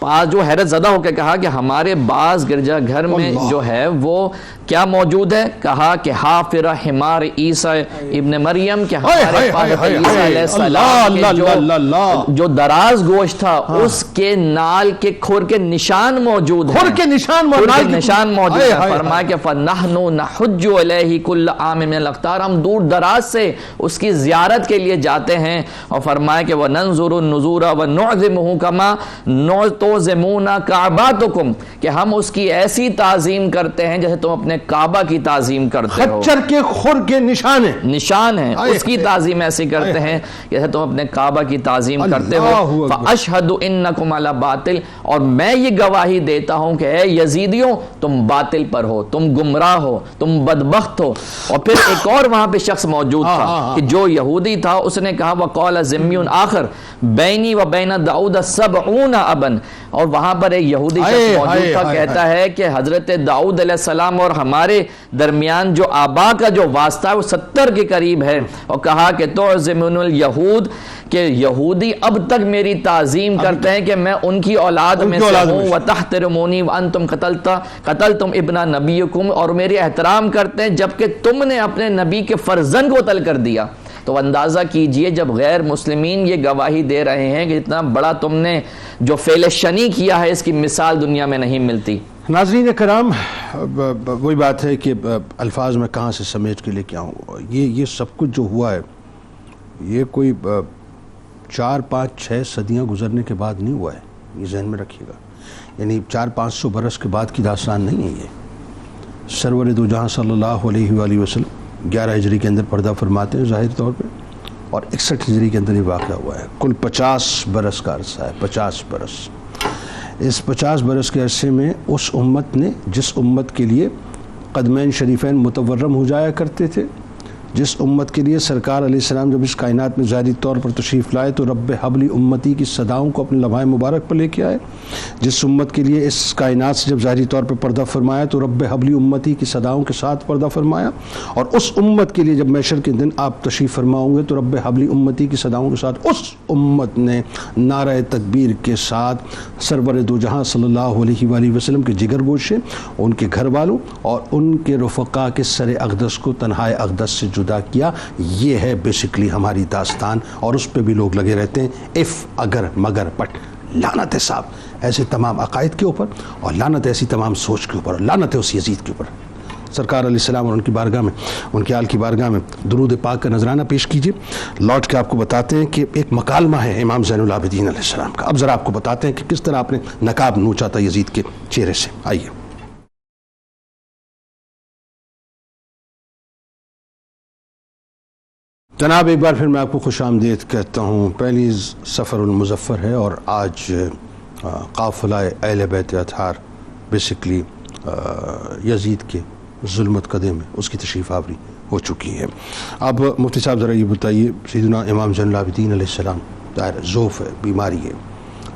پاس، جو حیرت زدہ ہو کے کہا کہ ہمارے بعض گرجا گھر میں جو ہے وہ کیا موجود ہے؟ کہا کہ حافر حمار عیسیٰ ابن مریم، کہ ہمارے پاس عیسیٰ علیہ السلام کے جو دراز گوشت تھا اس کے نال کے کھر کے نشان موجود ہیں، کھر کے نشان موجود ہیں۔ فرمایا کہ فَنَحْنُ نَحُجُّ عَلَيْهِ كُلَّ عَامٍ مِنَ الْأَقْطَارِ، ہم دور دراز سے اس کی زیارت کے لیے جاتے ہیں۔ اور فرمایا کہ وَنَنظُرُ النُّذُورَ وَنُعْظِمُهُ كَمَا تُعْظِمُونَ كَعْبَاتُكُمْ، کہ ہم اس کی ایسی تعظیم کرتے ہیں جیسے تم اپنے کعبہ کی تعظیم کرتے ہو۔ خچر کے خر کے نشان ہیں، اس کی تعظیم ایسی کرتے ہیں جیسے تم اپنے کعبہ کی تعظیم کرتے ہو۔ فَأَشْهَدُ إِنَّكُمْ عَلَى بَاطِلٍ، اور میں یہ گواہی دیتا ہوں کہ اے یزیدیوں تم باطل پر ہو، تم گمراہ ہو، تم بدبخت ہو۔ اور پھر ایک اور وہاں پہ شخص موجود تھا کہ جو یہودی تھا، اس نے کہا وَقَالَ ذِمِّيٌّ آخر بَيْنِي وَبَيْنَ دَاؤُدَ 70 ابن، اور وہاں پر ایک یہودی شخص موجود تھا، کہتا ہے کہ حضرت داؤد علیہ السلام اور ہمارے درمیان جو آبا کا جو واسطہ ہے وہ 70 کے قریب ہے۔ اور کہا کہ تعظمون الیہود، کہ یہودی اب تک میری تعظیم کرتے ہیں کہ میں ان کی اولاد میں سے ہوں، وَتَحْتَرِمُونِي وَأَنْتُمْ قَتَلْتُمْ ابْنَ نَبِيِّكُمْ، اور میرے احترام کرتے ہیں جبکہ تم نے اپنے نبی کے فرزند کو قتل کر دیا۔ تو اندازہ کیجئے جب غیر مسلمین یہ گواہی دے رہے ہیں کہ اتنا بڑا تم نے جو فعل شنی کیا ہے اس کی مثال دنیا میں نہیں ملتی۔ ناظرین کرام، وہی بات ہے کہ الفاظ میں کہاں سے سمیٹ کے لے کے آؤں، یہ سب کچھ جو ہوا ہے یہ کوئی 4، 5، 6 صدیاں گزرنے کے بعد نہیں ہوا ہے، یہ ذہن میں رکھیے گا۔ یعنی 400-500 برس کے بعد کی داستان نہیں ہے یہ۔ سرور دو جہاں صلی اللہ علیہ وآلہ وسلم 11 ہجری کے اندر پردہ فرماتے ہیں ظاہر طور پہ، اور 61 ہجری کے اندر یہ واقعہ ہوا ہے۔ کل 50 برس کا عرصہ ہے، 50 برس۔ اس 50 برس کے عرصے میں اس امت نے، جس امت کے لیے قدمین شریفین متورم ہو جایا کرتے تھے، جس امت کے لیے سرکار علیہ السلام جب اس کائنات میں ظاہری طور پر تشریف لائے تو رب حبلی امتی کی صداؤں کو اپنے لمحہ مبارک پر لے کے آئے، جس امت کے لیے اس کائنات سے جب ظاہری طور پر پردہ فرمایا تو رب حبلی امتی کی صداؤں کے ساتھ پردہ فرمایا، اور اس امت کے لیے جب محشر کے دن آپ تشریف فرماؤں گے تو رب حبلی امتی کی صداؤں کے ساتھ اس امت نے نعرہ تکبیر کے ساتھ سرور دو جہاں صلی اللہ علیہ وآلہ وسلم کے جگر گوشے، ان کے گھر والوں اور ان کے رفقا کے سر اقدس کو تنہائے اقدس سے جدا کیا۔ یہ ہے بیسکلی ہماری داستان، اور اس پہ بھی لوگ لگے رہتے ہیں اف، اگر، مگر، بٹ۔ لعنت ہے صاحب ایسے تمام عقائد کے اوپر، اور لعنت ہے ایسی تمام سوچ کے اوپر، اور لعنت ہے اس یزید کے اوپر۔ سرکار علیہ السلام اور ان کی بارگاہ میں، ان کے آل کی بارگاہ میں درود پاک کا نذرانہ پیش کیجیے۔ لوٹ کے آپ کو بتاتے ہیں کہ ایک مکالمہ ہے امام زین العابدین علیہ السلام کا۔ اب ذرا آپ کو بتاتے ہیں کہ کس طرح آپ نے نقاب نوچا تھا یزید کے چہرے سے۔ آئیے۔ جناب ایک بار پھر میں آپ کو خوش آمدید کہتا ہوں۔ پہلی سفر المظفر ہے، اور آج قافلہ اہل بیت اطہار بیسکلی یزید کے ظلمت قدے میں اس کی تشریف آوری ہو چکی ہے۔ اب مفتی صاحب ذرا یہ بتائیے، سیدنا امام زین العابدین علیہ السلام ظاہر ذوف ہے، بیماری ہے،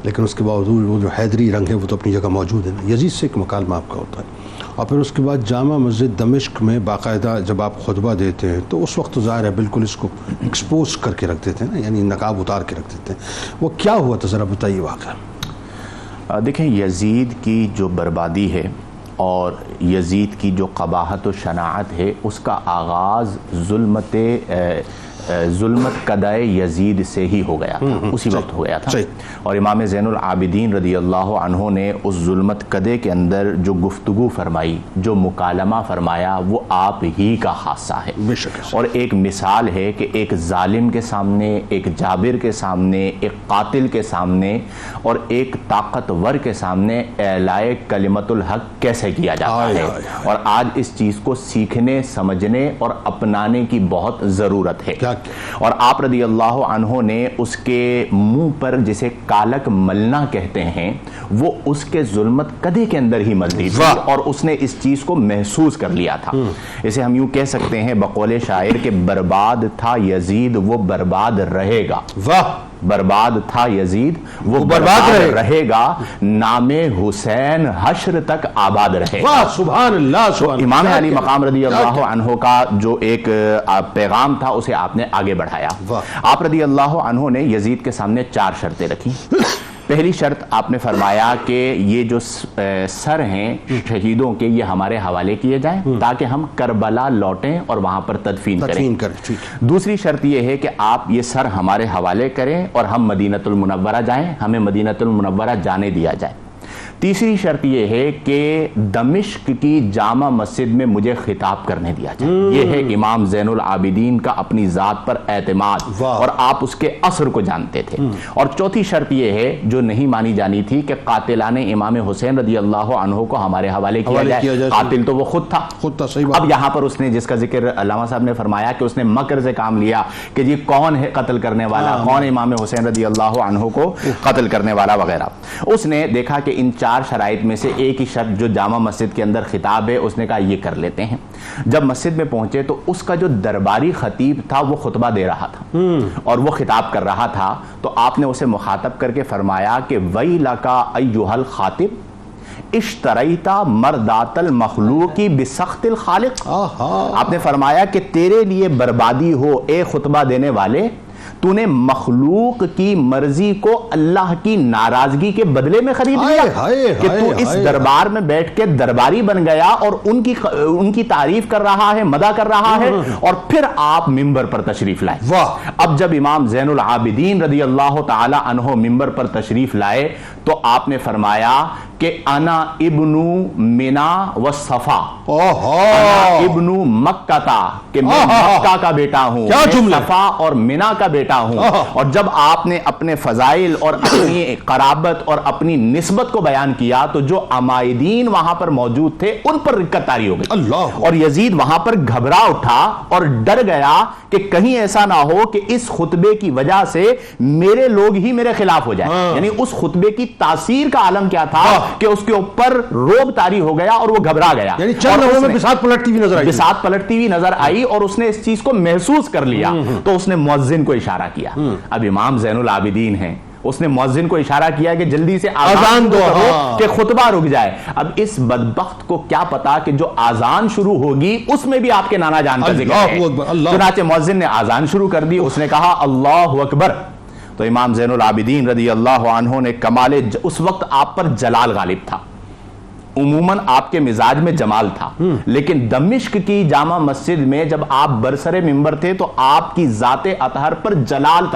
لیکن اس کے باوجود وہ جو حیدری رنگ ہے وہ تو اپنی جگہ موجود ہے نا۔ یزید سے ایک مکالمہ آپ کا ہوتا ہے، اور پھر اس کے بعد جامع مسجد دمشق میں باقاعدہ جب آپ خطبہ دیتے ہیں تو اس وقت ظاہر ہے بالکل اس کو ایکسپوز کر کے رکھ دیتے ہیں نا، یعنی نقاب اتار کے رکھ دیتے ہیں۔ وہ کیا ہوا تھا ذرا بتائیے واقعہ۔ دیکھیں، یزید کی جو بربادی ہے اور یزید کی جو قباحت و شناعت ہے، اس کا آغاز ظلمت ظلمت قدائے یزید سے ہی ہو گیا تھا، اسی وقت ہو گیا تھا، اور امام زین العابدین رضی اللہ عنہ نے اس ظلمت قدے کے اندر جو گفتگو فرمائی، جو مکالمہ فرمایا، وہ آپ ہی کا حادثہ ہے، اور ایک مثال ہے کہ ایک ظالم کے سامنے، ایک جابر کے سامنے، ایک قاتل کے سامنے اور ایک طاقتور کے سامنے اعلائے کلمت الحق کیسے کیا جاتا ہے، اور آج اس چیز کو سیکھنے، سمجھنے اور اپنانے کی بہت ضرورت ہے۔ اور آپ رضی اللہ عنہ نے اس کے منہ پر جسے کالک ملنا کہتے ہیں، وہ اس کے ظلمت قدے کے اندر ہی ملتی تھی، اور اس نے اس چیز کو محسوس کر لیا تھا۔ اسے ہم یوں کہہ سکتے ہیں بقول شاعر کہ برباد تھا یزید وہ برباد رہے گا، برباد تھا یزید وہ برباد رہے گا، نام حسین حشر تک آباد رہے گا۔ سبحان اللہ۔ امام علی مقام رضی اللہ عنہ کا جو ایک پیغام تھا اسے آپ نے آگے بڑھایا۔ آپ رضی اللہ عنہ نے یزید کے سامنے 4 شرطیں رکھی۔ پہلی شرط آپ نے فرمایا کہ یہ جو سر ہیں شہیدوں کے، یہ ہمارے حوالے کیے جائیں تاکہ ہم کربلا لوٹیں اور وہاں پر تدفین کریں۔ دوسری شرط یہ ہے کہ آپ یہ سر ہمارے حوالے کریں اور ہم مدینۃ المنورہ جائیں، ہمیں مدینۃ المنورہ جانے دیا جائے۔ تیسری شرط یہ ہے کہ دمشق کی جامع مسجد میں مجھے خطاب کرنے دیا جائے۔ یہ ہے امام زین العابدین کا اپنی ذات پر اعتماد، اور آپ اس کے اثر کو جانتے تھے۔ اور چوتھی شرط یہ ہے جو نہیں مانی جانی تھی کہ قاتلان امام حسین رضی اللہ عنہ کو ہمارے حوالے کیا جائے۔ قاتل تو وہ خود تھا۔ اب یہاں پر اس نے جس کا ذکر علامہ صاحب نے فرمایا کہ اس نے مکر سے کام لیا کہ جی کون ہے قتل کرنے والا، کون امام حسین رضی اللہ عنہ کو قتل کرنے والا وغیرہ۔ اس نے دیکھا کہ ان 4 شرائط میں سے ایک ہی شرط جو جامع مسجد کے اندر خطاب ہے، اس نے کہا یہ کر لیتے ہیں۔ جب مسجد میں پہنچے تو اس کا جو درباری خطیب تھا وہ خطبہ دے رہا تھا اور وہ خطاب کر رہا تھا، تو آپ نے اسے مخاطب کر کے فرمایا کہ وَيْلَكَ أَيُّهَا الْخَاطِبُ اشتریتا مردات المخلوق بسخط الخالق۔ آپ نے فرمایا کہ تیرے لیے بربادی ہو اے خطبہ دینے والے، تو نے مخلوق کی مرضی کو اللہ کی ناراضگی کے بدلے میں خرید لیا، کہ تو اس دربار میں بیٹھ کے درباری بن گیا اور ان کی تعریف کر رہا ہے، مدح کر رہا ہے، اور پھر آپ منبر پر تشریف لائے۔ اب جب امام زین العابدین رضی اللہ تعالی عنہ منبر پر تشریف لائے تو آپ نے فرمایا کہ انا ابن منا و صفا، انا ابن مکہ تا، کہ میں مکہ کا بیٹا ہوں، صفا اور منا کا بیٹا ہوں۔ اور جب آپ نے اپنے فضائل اور اپنی قرابت اور اپنی نسبت کو بیان کیا تو جو عمائدین وہاں پر موجود تھے ان پر رکت طاری ہو گئی، اور یزید وہاں پر گھبرا اٹھا اور ڈر گیا کہ کہیں ایسا نہ ہو کہ اس خطبے کی وجہ سے میرے لوگ ہی میرے خلاف ہو جائیں۔ یعنی اس خطبے کی تاثیر کا عالم کیا تھا کہ اس کے اوپر روب طاری ہو گیا اور وہ گھبرا گیا، یعنی چند لوگوں میں بساط پلٹتی ہوئی نظر آئی اور اس نے اس چیز کو محسوس کر لیا۔ تو اس نے مؤذن کو اشارہ کیا، اب امام زین العابدین ہیں، اس نے مؤذن کو اشارہ کیا کہ جلدی سے آذان دو کہ خطبہ رک جائے۔ اب اس بدبخت کو کیا پتا کہ جو آذان شروع ہوگی اس میں بھی آپ کے نانا جان کا ذکر ہے۔ چنانچہ مؤذن نے آذان شروع کر دی، اس نے کہا اللہ اکبر، تو امام زین العابدین رضی اللہ عنہ نے کمال، اس وقت آپ پر جلال غالب تھا، عموماً آپ کے مزاج میں جمال تھا، لیکن دمشق کی جامع مسجد میں جب آپ برسر منبر تھے تو آپ کی ذات اطہر پر جلال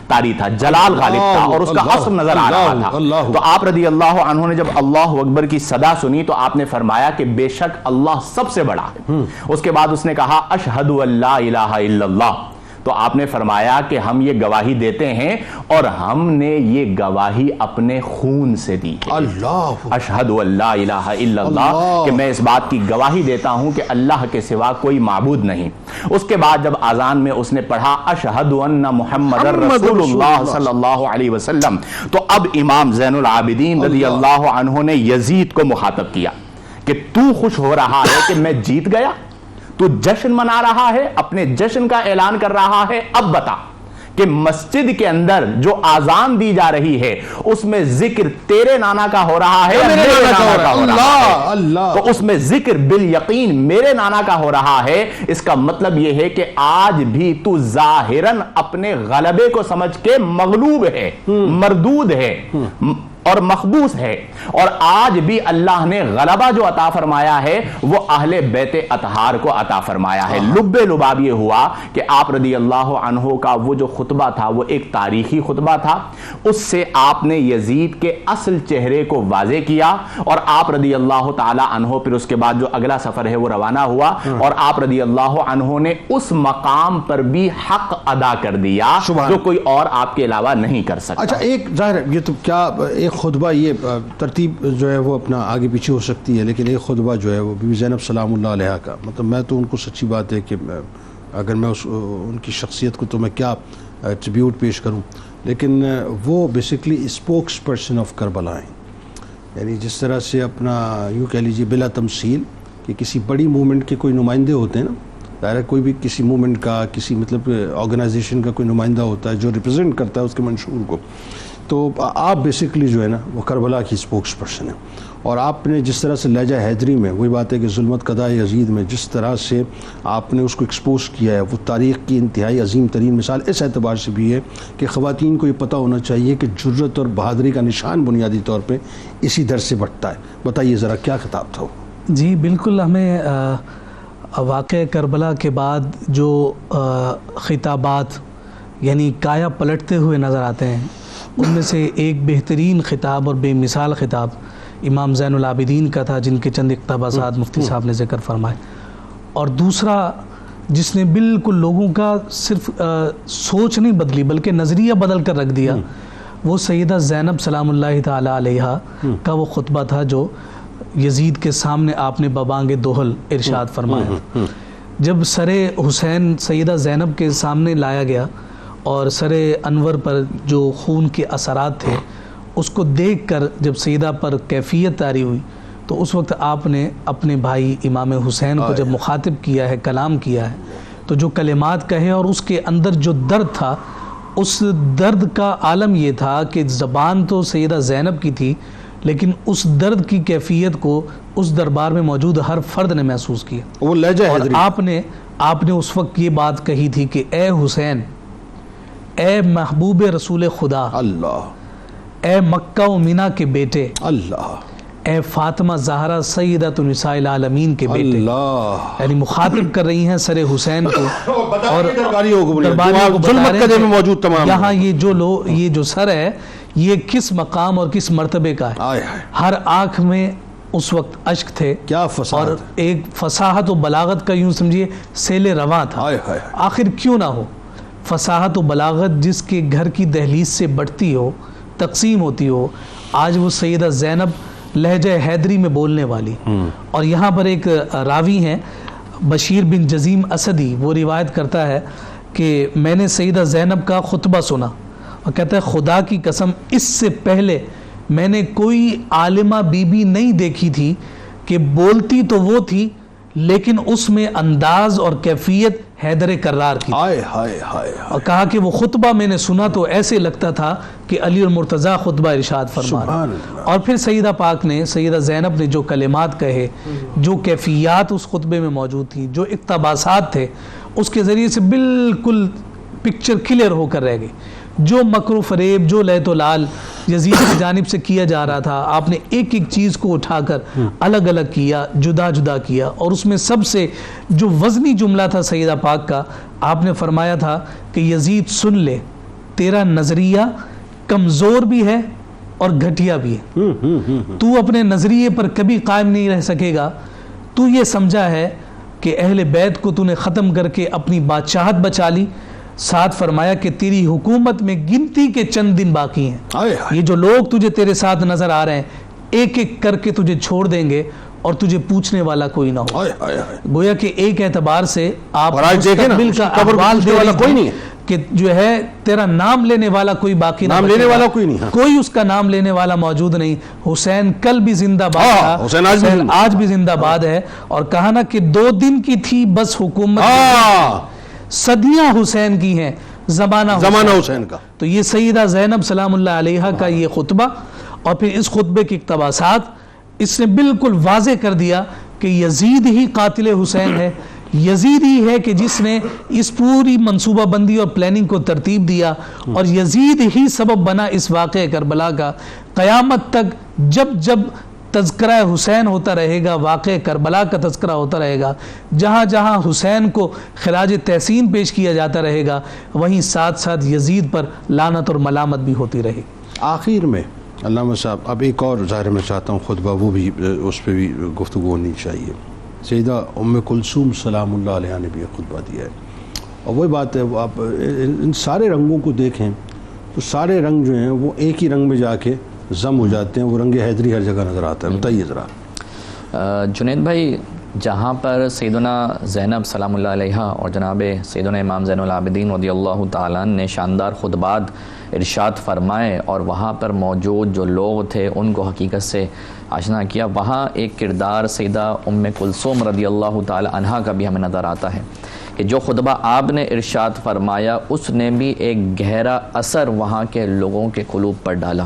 طاری تھا، جلال غالب تھا، اور اس کا اثر نظر آ رہا تھا۔ تو آپ رضی اللہ عنہ نے جب اللہ اکبر کی صدا سنی تو آپ نے فرمایا کہ بے شک اللہ سب سے بڑا ہے۔ اس کے بعد اس نے کہا اشہد ان لا الہ الا اللہ، تو آپ نے فرمایا کہ ہم یہ گواہی دیتے ہیں اور ہم نے یہ گواہی اپنے خون سے دی ہے۔ اشہد ان لا الہ الا اللہ، کہ میں اس بات کی گواہی دیتا ہوں کہ اللہ کے سوا کوئی معبود نہیں۔ اس کے بعد جب آذان میں اس نے پڑھا اشہد ان محمد رسول اللہ صلی اللہ علیہ وسلم، تو اب امام زین العابدین رضی اللہ عنہ نے یزید کو مخاطب کیا کہ تو خوش ہو رہا ہے کہ میں جیت گیا، تو جشن منا رہا ہے، اپنے جشن کا اعلان کر رہا ہے، اب بتا کہ مسجد کے اندر جو آذان دی جا رہی ہے اس میں ذکر تیرے نانا کا ہو رہا ہے یا میرے نانا کا ہو رہا ہے؟ تو اس میں ذکر بالیقین میرے نانا کا ہو رہا ہے۔ اس کا مطلب یہ ہے کہ آج بھی تو ظاہراً اپنے غلبے کو سمجھ کے مغلوب ہے، مردود ہے، اور مخبوس ہے، اور آج بھی اللہ نے غلبہ جو عطا فرمایا ہے وہ اہل بیت اطہار کو عطا فرمایا ہے۔ لب لباب یہ ہوا کہ آپ رضی اللہ عنہ کا وہ جو خطبہ تھا وہ ایک تاریخی خطبہ تھا، اس سے آپ نے یزید کے اصل چہرے کو واضح کیا، اور آپ رضی اللہ تعالی عنہ پھر اس کے بعد جو اگلا سفر ہے وہ روانہ ہوا، اور آپ رضی اللہ عنہ نے اس مقام پر بھی حق ادا کر دیا جو کوئی اور آپ کے علاوہ نہیں کر سکتا۔ اچھا ایک ظاہر ہے یہ تو کیا ایک خطبہ، یہ ترتیب جو ہے وہ اپنا آگے پیچھے ہو سکتی ہے، لیکن ایک خطبہ جو ہے وہ بی بی زینب سلام اللہ علیہ کا، مطلب میں تو ان کو سچی بات ہے کہ اگر میں ان کی شخصیت کو تو میں کیا ٹریبیوٹ پیش کروں، لیکن وہ basically spokes person of Karbala ہیں، یعنی جس طرح سے اپنا یوں کہہ لیجیے بلا تمثیل کہ کسی بڑی موومنٹ کے کوئی نمائندے ہوتے ہیں نا، ظاہر ہے کوئی بھی کسی موومنٹ کا، کسی مطلب آرگنائزیشن کا کوئی نمائندہ ہوتا ہے جو ریپرزینٹ کرتا ہے اس کے منشور کو، تو آپ بیسکلی جو ہے نا وہ کربلا کی اسپوکس پرسن ہیں، اور آپ نے جس طرح سے لہجہ حیدری میں، وہی بات ہے کہ ظلمت قضائے یزید میں جس طرح سے آپ نے اس کو ایکسپوز کیا ہے، وہ تاریخ کی انتہائی عظیم ترین مثال اس اعتبار سے بھی ہے کہ خواتین کو یہ پتہ ہونا چاہیے کہ جرت اور بہادری کا نشان بنیادی طور پہ اسی در سے بٹتا ہے۔ بتائیے ذرا کیا خطاب تھا وہ؟ جی بالکل، ہمیں واقعہ کربلا کے بعد جو خطابات یعنی کایا پلٹتے ہوئے نظر آتے ہیں، ان میں سے ایک بہترین خطاب اور بے مثال خطاب امام زین العابدین کا تھا، جن کے چند اقتباسات مفتی صاحب نے ذکر فرمائے، اور دوسرا جس نے بالکل لوگوں کا صرف سوچ نہیں بدلی بلکہ نظریہ بدل کر رکھ دیا، وہ سیدہ زینب سلام اللہ تعالی علیہا کا وہ خطبہ تھا جو یزید کے سامنے آپ نے ببانگ دوہل ارشاد فرمایا۔ جب سر حسین سیدہ زینب کے سامنے لایا گیا اور سر انور پر جو خون کے اثرات تھے اس کو دیکھ کر جب سیدہ پر کیفیت طاری ہوئی، تو اس وقت آپ نے اپنے بھائی امام حسین کو جب مخاطب کیا ہے، کلام کیا ہے، تو جو کلمات کہے اور اس کے اندر جو درد تھا، اس درد کا عالم یہ تھا کہ زبان تو سیدہ زینب کی تھی، لیکن اس درد کی کیفیت کو اس دربار میں موجود ہر فرد نے محسوس کیا، وہ لہجہ اور حیدری۔ آپ نے اس وقت یہ بات کہی تھی کہ اے حسین، اے محبوب رسول خدا، اللہ، اے مکہ و مینا کے بیٹے، اللہ، اے فاطمہ زہرا سیدۃ نساء العالمین کے بیٹے، اللہ، یعنی مخاطب کر رہی ہیں سر حسین کو، اور درباریوں کو درباریوں کو بتا ظلمت رہے قدے میں ہیں موجود تمام یہاں یہ جو سر ہے یہ کس مقام اور کس مرتبے کا ہے۔ آئے ہائے، ہر آنکھ میں اس وقت اشک تھے، کیا اور فساد، ایک فصاحت و بلاغت کا یوں سمجھیے سیل رواں تھا۔ آئے ہائے، آخر کیوں نہ ہو فصاحت و بلاغت جس کے گھر کی دہلیز سے بڑھتی ہو، تقسیم ہوتی ہو، آج وہ سیدہ زینب لہجہ حیدری میں بولنے والی۔ اور یہاں پر ایک راوی ہیں بشیر بن جزیم اسدی، وہ روایت کرتا ہے کہ میں نے سیدہ زینب کا خطبہ سنا، اور کہتا ہے خدا کی قسم اس سے پہلے میں نے کوئی عالمہ بی بی نہیں دیکھی تھی کہ بولتی تو وہ تھی لیکن اس میں انداز اور کیفیت حیدر کرار کی، آئے ہائے ہائے، اور کہا کہ وہ خطبہ میں نے سنا تو ایسے لگتا تھا کہ علی المرتضیٰ خطبہ ارشاد فرما رہا۔ سبحان اللہ۔ اور پھر سیدہ پاک نے، سیدہ زینب نے جو کلمات کہے، جو کیفیات اس خطبے میں موجود تھی، جو اقتباسات تھے، اس کے ذریعے سے بالکل پکچر کلیئر ہو کر رہ گئی۔ جو مکر و فریب، جو لیت و لال یزید کی جانب سے کیا جا رہا تھا، آپ نے ایک ایک چیز کو اٹھا کر الگ الگ کیا، جدا جدا کیا، اور اس میں سب سے جو وزنی جملہ تھا سیدہ پاک کا، آپ نے فرمایا تھا کہ یزید سن لے، تیرا نظریہ کمزور بھی ہے اور گھٹیا بھی ہے، تو اپنے نظریے پر کبھی قائم نہیں رہ سکے گا، تو یہ سمجھا ہے کہ اہل بیت کو تو نے ختم کر کے اپنی بادشاہت بچا لی، ساتھ فرمایا کہ تیری حکومت میں گنتی کے چند دن باقی ہیں، آئے ہائے، یہ جو لوگ تجھے تیرے ساتھ نظر آ رہے ہیں ایک ایک کر کے تجھے چھوڑ دیں گے اور تجھے پوچھنے والا کوئی نہ ہو۔ آئے ہائے ہائے، گویا کہ ایک اعتبار سے آپ اور آج دیکھیں نا، مستقبل کا قبر کو احوال پوچھنے دے والا رہی کوئی تھی نہیں ہے، کہ جو ہے تیرا نام لینے والا کوئی باقی نہ نام بچے لینے گا، والا کوئی نہیں، ہاں۔ کوئی اس کا نام لینے والا موجود نہیں۔ حسین کل بھی زندہ باد ہاں، تھا، حسین آج بھی زندہ، آج بھی زندہ باد ہے، اور کہا نا کہ 2 دن کی تھی بس حکومت، صدیاں حسین کی ہیں، زمانہ حسین کا۔ تو یہ سیدہ زینب سلام اللہ علیہا کا یہ خطبہ، اور پھر اس خطبے کے اقتباسات، اس نے بالکل واضح کر دیا کہ یزید ہی قاتل حسین ہے، یزید ہی ہے کہ جس نے اس پوری منصوبہ بندی اور پلاننگ کو ترتیب دیا، اور یزید ہی سبب بنا اس واقعہ کربلا کا۔ قیامت تک جب جب تذکرہ حسین ہوتا رہے گا، واقعہ کربلا کا تذکرہ ہوتا رہے گا، جہاں جہاں حسین کو خراج تحسین پیش کیا جاتا رہے گا، وہیں ساتھ ساتھ یزید پر لعنت اور ملامت بھی ہوتی رہے گی۔ آخر میں علامہ صاحب اب ایک اور ظاہر میں چاہتا ہوں خطبہ، وہ بھی اس پہ بھی گفتگو ہونی چاہیے۔ سیدہ ام کلثوم سلام اللہ علیہا نے بھی ایک خطبہ دیا ہے، اور وہی بات ہے، آپ ان سارے رنگوں کو دیکھیں تو سارے رنگ جو ہیں وہ ایک ہی رنگ میں جا کے ضم ہو جاتے ہیں، وہ رنگ حیدری ہر جگہ نظر آتا ہے۔ بتائیے ذرا۔ جنید بھائی، جہاں پر سیدنا زینب سلام اللہ علیہا اور جناب سیدنا امام زین العابدین رضی اللہ تعالیٰ نے شاندار خطبات ارشاد فرمائے اور وہاں پر موجود جو لوگ تھے ان کو حقیقت سے آشنا کیا، وہاں ایک کردار سیدہ ام کلثوم رضی اللہ تعالیٰ عنہا کا بھی ہمیں نظر آتا ہے کہ جو خطبہ آپ نے ارشاد فرمایا اس نے بھی ایک گہرا اثر وہاں کے لوگوں کے قلوب پر ڈالا۔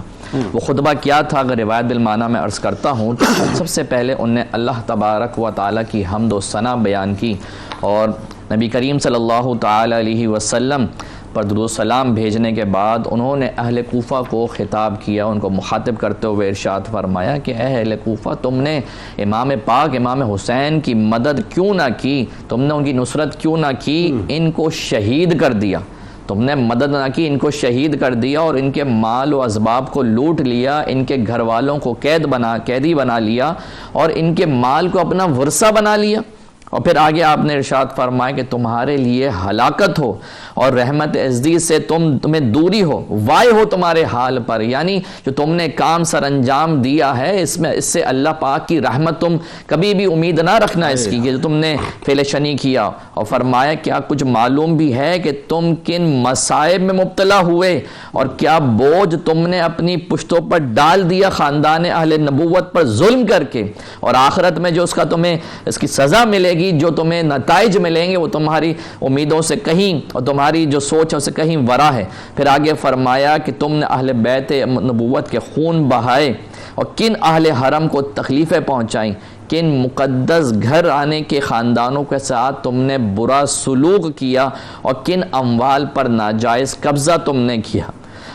وہ خطبہ کیا تھا؟ اگر روایت بالمعنی میں عرض کرتا ہوں تو سب سے پہلے انہوں نے اللہ تبارک و تعالیٰ کی حمد و ثنا بیان کی، اور نبی کریم صلی اللہ تعالیٰ علیہ وسلم پر درود و سلام بھیجنے کے بعد انہوں نے اہل کوفہ کو خطاب کیا، ان کو مخاطب کرتے ہوئے ارشاد فرمایا کہ اے اہل کوفہ، تم نے امام پاک امام حسین کی مدد کیوں نہ کی، تم نے ان کی نصرت کیوں نہ کی، ان کو شہید کر دیا، تم نے مدد نہ کی، ان کو شہید کر دیا اور ان کے مال و اسباب کو لوٹ لیا، ان کے گھر والوں کو قیدی بنا لیا اور ان کے مال کو اپنا ورثہ بنا لیا۔ اور پھر آگے آپ نے ارشاد فرمایا کہ تمہارے لیے ہلاکت ہو اور رحمت عزیز سے تمہیں دوری ہو، وائے ہو تمہارے حال پر، یعنی جو تم نے کام سر انجام دیا ہے اس سے اللہ پاک کی رحمت تم کبھی بھی امید نہ رکھنا اس کی، کہ جو تم نے فعل شنی کیا۔ اور فرمایا کیا کچھ معلوم بھی ہے کہ تم کن مصائب میں مبتلا ہوئے اور کیا بوجھ تم نے اپنی پشتوں پر ڈال دیا خاندان اہل نبوت پر ظلم کر کے، اور آخرت میں جو اس کا تمہیں اس کی سزا ملے گی، جو تمہیں نتائج ملیں گے وہ تمہاری امیدوں سے کہیں اور تمہاری جو سوچ ہے اسے کہیں ورا ہے۔ پھر آگے فرمایا کہ تم نے اہل بیت نبوت کے خون بہائے اور کن اہل حرم کو تکلیفیں پہنچائیں، کن مقدس گھر آنے کے خاندانوں کے ساتھ تم نے برا سلوک کیا اور کن اموال پر ناجائز قبضہ تم نے کیا۔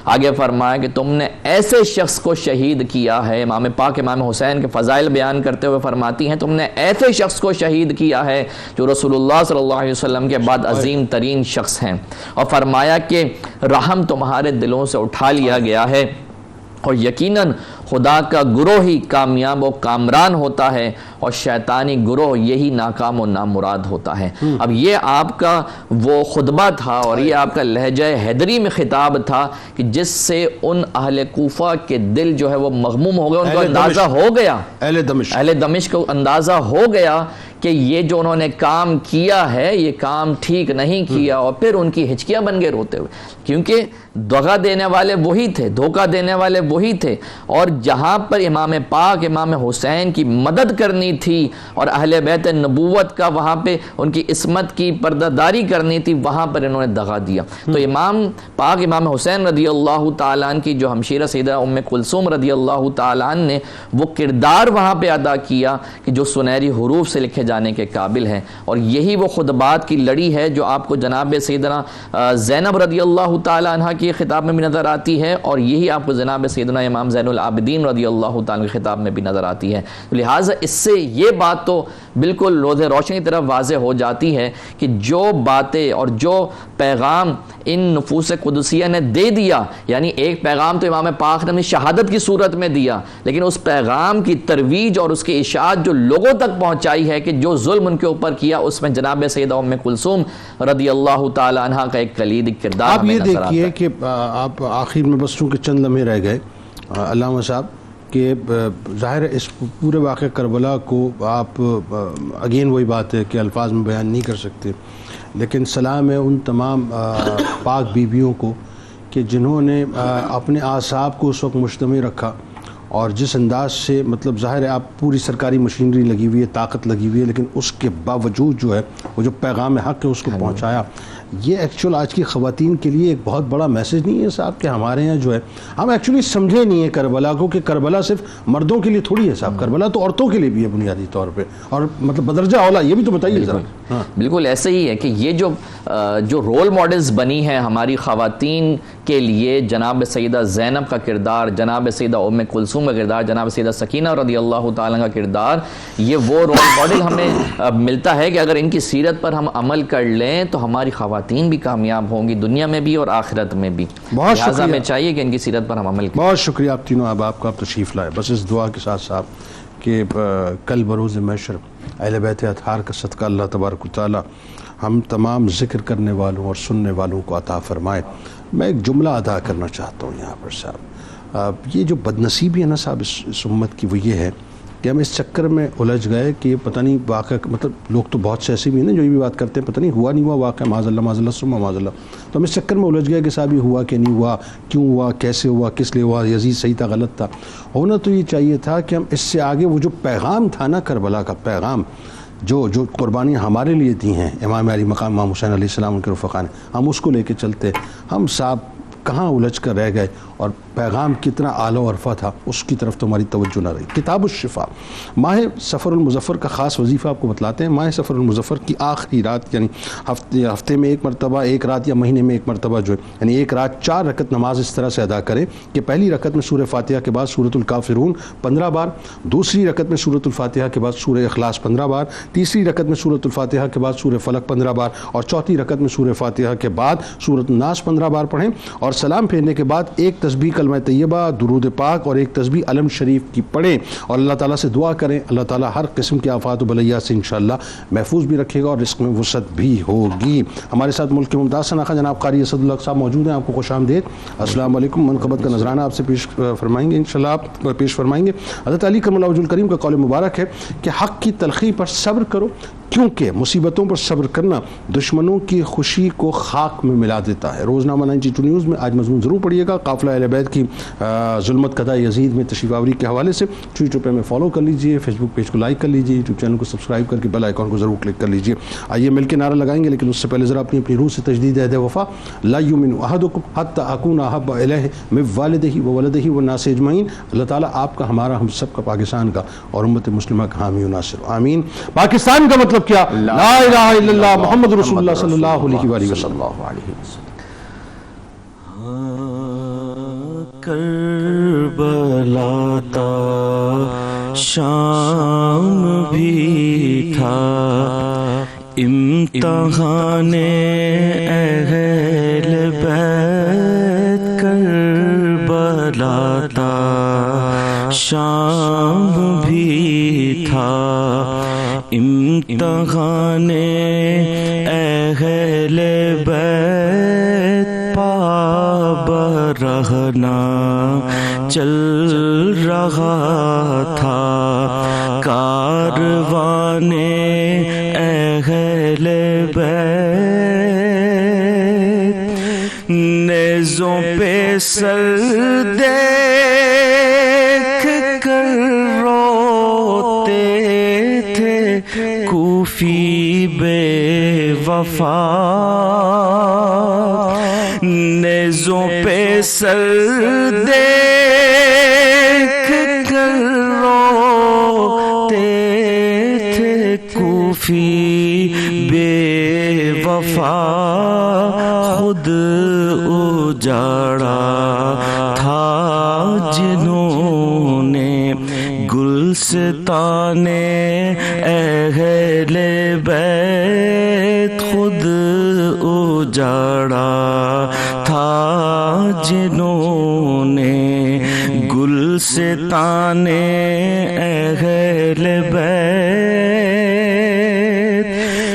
آگے فرمایا کہ تم نے ایسے شخص کو شہید کیا ہے، امام پاک امام حسین کے فضائل بیان کرتے ہوئے فرماتی ہیں تم نے ایسے شخص کو شہید کیا ہے جو رسول اللہ صلی اللہ علیہ وسلم کے بعد عظیم ترین شخص ہیں، اور فرمایا کہ رحم تمہارے دلوں سے اٹھا لیا گیا ہے اور یقیناً خدا کا گروہ ہی کامیاب و کامران ہوتا ہے اور شیطانی گروہ یہی ناکام و نامراد ہوتا ہے۔ اب یہ آپ کا وہ خطبہ تھا اور یہ آپ کا لہجہ حیدری میں خطاب تھا کہ جس سے ان اہل کوفہ کے دل جو ہے وہ مغموم ہو گئے، ان کو اندازہ ہو گیا، اہل دمشق کو اندازہ ہو گیا کہ یہ جو انہوں نے کام کیا ہے یہ کام ٹھیک نہیں کیا، اور پھر ان کی ہچکیاں بن گئے روتے ہوئے، کیونکہ دغا دینے والے وہی تھے، دھوکہ دینے والے وہی تھے، اور جہاں پر امام پاک امام حسین کی مدد کرنی تھی اور اہل بیت نبوت کا وہاں پہ ان کی عصمت کی پردہ کرنی تھی، وہاں پر انہوں نے دغا دیا۔ تو امام پاک امام حسین رضی اللہ تعالیٰ عنہ کی جو ہمشیرہ سیدہ ام کلثوم رضی اللہ تعالیٰ عنہ نے وہ کردار وہاں پہ ادا کیا کہ جو سنہری حروف سے لکھے جانے کے قابل ہے، اور یہی وہ خطبات کی لڑی ہے جو آپ کو جناب سیدنا زینب رضی اللہ تعالیٰ عنہ کی خطاب میں بھی نظر آتی ہے، اور یہی آپ کو جناب سیدنا امام زین العابدین رضی اللہ تعالیٰ کے خطاب میں بھی نظر آتی ہے۔ لہٰذا اس سے یہ بات تو بالکل روز روشنی کی طرف واضح ہو جاتی ہے کہ جو باتیں اور جو پیغام ان نفوس قدسیہ نے دے دیا، یعنی ایک پیغام تو امام پاک نے اپنی شہادت کی صورت میں دیا، لیکن اس پیغام کی ترویج اور اس کی اشاعت جو لوگوں تک پہنچائی ہے کہ جو ظلم ان کے اوپر کیا، اس میں جناب سیدہ ام کلثوم رضی اللہ تعالی عنہا کا ایک کلیدی کردار آپ یہ دیکھیے کہ آپ آخر میں بس چونکہ چند لمحے رہ گئے علامہ صاحب کہ ظاہر اس پورے واقعہ کربلا کو آپ اگین وہی بات ہے کہ الفاظ میں بیان نہیں کر سکتے، لیکن سلام ہے ان تمام پاک بیویوں کو کہ جنہوں نے اپنے اعصاب کو اس وقت مجتمع رکھا، اور جس انداز سے مطلب ظاہر ہے آپ پوری سرکاری مشینری لگی ہوئی ہے، طاقت لگی ہوئی ہے، لیکن اس کے باوجود جو ہے وہ جو پیغام حق ہے اس کو پہنچایا۔ یہ ایکچوئل آج کی خواتین کے لیے ایک بہت بڑا میسج نہیں ہے صاحب کہ ہمارے یہاں جو ہے ہم ایکچولی سمجھے نہیں ہے کربلا کو کہ کربلا صرف مردوں کے لیے تھوڑی ہے صاحب، کربلا تو عورتوں کے لیے بھی ہے بنیادی طور پہ، اور مطلب بدرجہ اولا یہ بھی تو بتائیے ذرا۔ بالکل ایسے ہی ہے کہ یہ جو رول ماڈلز بنی ہیں ہماری خواتین کے لیے، جناب سیدہ زینب کا کردار، جناب سیدہ ام کلثوم کا کردار، جناب سیدہ سکینہ رضی اللہ تعالیٰ کا کردار، یہ وہ رول ماڈل ہمیں ملتا ہے کہ اگر ان کی سیرت پر ہم عمل کر لیں تو ہماری خواتین بھی کامیاب ہوں گی، دنیا میں بھی اور آخرت میں بھی۔ بہت لہٰذا ہمیں چاہیے کہ ان کی سیرت پر ہم عمل کریں۔ بہت شکریہ آپ تینوں احباب کا، آپ تشریف لائے، بس اس دعا کے ساتھ صاحب کہ کل بروز محشر اہل بیت اطہار کا صدقہ اللہ تبارک و تعالیٰ ہم تمام ذکر کرنے والوں اور سننے والوں کو عطا فرمائے۔ میں ایک جملہ ادا کرنا چاہتا ہوں یہاں پر صاحب، یہ جو بدنصیبی ہے نا صاحب اس امت کی، وہ یہ ہے کہ ہم اس چکر میں الجھ گئے کہ یہ پتہ نہیں واقعہ، مطلب لوگ تو بہت سے ایسے بھی ہیں نا جو یہ بھی بات کرتے ہیں پتہ نہیں ہوا نہیں ہوا واقعہ، معاذ اللہ ثم معاذ اللہ، تو ہم اس چکر میں الجھ گئے کہ صاحب یہ ہوا کہ نہیں ہوا، کیوں ہوا، کیسے ہوا، کس لیے ہوا، یزید صحیح تھا غلط تھا۔ ہونا تو یہ چاہیے تھا کہ ہم اس سے آگے وہ جو پیغام تھا نا کربلا کا پیغام، جو قربانیاں ہمارے لیے دی ہیں امام علی مقام امام حسین علیہ السلام ان کے رفقا نے، ہم اس کو لے کے چلتے۔ ہم صاحب کہاں الجھ کر رہ گئے، اور پیغام کتنا اعلیٰ و عرفہ تھا اس کی طرف تو ہماری توجہ نہ رہی۔ کتاب الشفا، ماہ سفر المظفر کا خاص وظیفہ آپ کو بتلاتے ہیں۔ ماہ سفر المظفر کی آخری رات، یعنی ہفتے میں ایک مرتبہ، ایک رات یا مہینے میں ایک مرتبہ جو ہے، یعنی ایک رات 4 رکعت نماز اس طرح سے ادا کریں کہ پہلی رکعت میں سورہ فاتحہ کے بعد سورۃ الکافرون 15 بار، دوسری رکعت میں سورۃ الفاتحہ کے بعد سورہ اخلاص 15 بار، تیسری رکعت میں سورۃ الفاتحہ کے بعد سورہ فلق 15 بار، اور چوتھی رکعت میں سورہ فاتحہ کے بعد سورۃ الناس 15 بار پڑھیں، اور سلام پھیرنے کے بعد ایک تسبیح کلمہ طیبہ، درود پاک اور ایک تسبیح علم شریف کی پڑھیں، اور اللہ تعالیٰ سے دعا کریں اللہ تعالیٰ ہر قسم کے آفات و بلیات سے انشاءاللہ محفوظ بھی رکھے گا اور رزق میں وسعت بھی ہوگی۔ ہمارے ساتھ ملک کے ممتاز شناخت جناب قاری اسد اللہ صاحب موجود ہیں، آپ کو خوش آمدید، السلام علیکم۔ منقبت کا نذرانہ آپ سے پیش فرمائیں گے انشاءاللہ، آپ پیش فرمائیں گے۔ حضرت علی کرم اللہ وجہ الکریم کا قول مبارک ہے کہ حق کی تلخی پر صبر کرو، کیونکہ مصیبتوں پر صبر کرنا دشمنوں کی خوشی کو خاک میں ملا دیتا ہے۔ روزنامہ 92 نیوز میں آج مضمون ضرور پڑھیے گا، قافلہ اہل بیت کی ظلمت قضاء یزید میں تشریف آوری کے حوالے سے۔ ٹویٹر پہ ہمیں فالو کر لیجئے، فیس بک پیج کو لائک کر لیجئے، یوٹیوب چینل کو سبسکرائب کر کے بیل آئیکن کو ضرور کلک کر لیجئے۔ آئیے مل کے نعرہ لگائیں گے، لیکن اس سے پہلے ذرا اپنی روح سے تجدید عہد وفا، لا یؤمن احدکم حتی اکون احب الیہ من والدہ وولدہ والناس اجمعین۔ اللہ تعالیٰ آپ کا، ہمارا، ہم سب کا، پاکستان کا اور امت مسلمہ کا حامی و ناصر، آمین۔ پاکستان کا مطلب کیا؟ لا الہ الا اللہ محمد رسول اللہ صلی اللہ علیہ وآلہ وسلم۔ کربلا تا شام بھی تھا، امتحان اہل بیت کربلا تا شام بھی تھا، امتحان اہل بیت پا رہنا چل رہا تھا، کاروان اہل بیت نیزوں پہ سر دیکھ کر روتے تھے کوفی بے وفا، نیزوں پہ سر دیکھ کر روتے تھے کوفی بے وفا، خود اجاڑا تھا جنہوں نے گلستان اہل بیت، خود اجاڑا تھا جنہوں نے گلستان اہل بیت،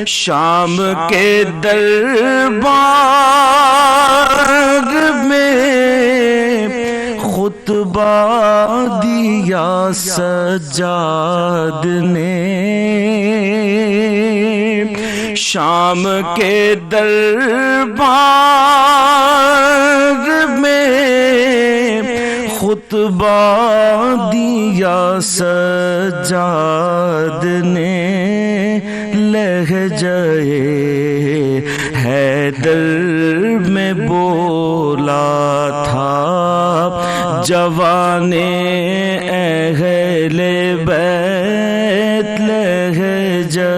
شام کے دربار میں خطبہ دیا سجاد نے، شام کے دربار میں خطبہ دیا سجاد نے، لہجہ حیدر تھا جوانے اہل بیت لہجے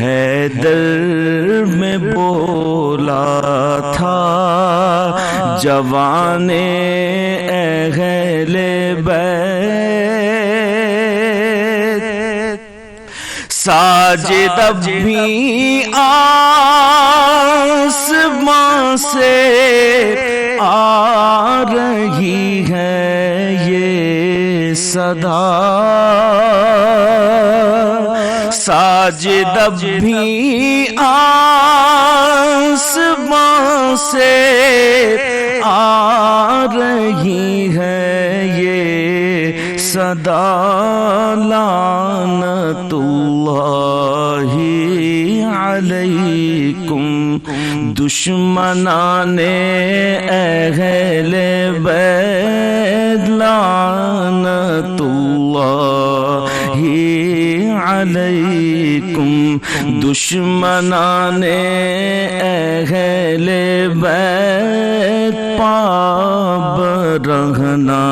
حیدر میں بولا تھا جوانے اہل بیت ساجد اب بھی آسمان سے آ رہی ہے یہ صدا ساجد اب بھی آسمان سے آ رہی ہے یہ صدا لعنت اللہ علیکم دشمنان اہل بیت لعنت اللہ علیکم دشمنان اہل بیت پاب رہنا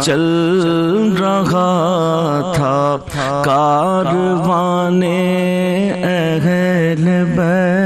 چل رہا تھا کاروانے اہل بیت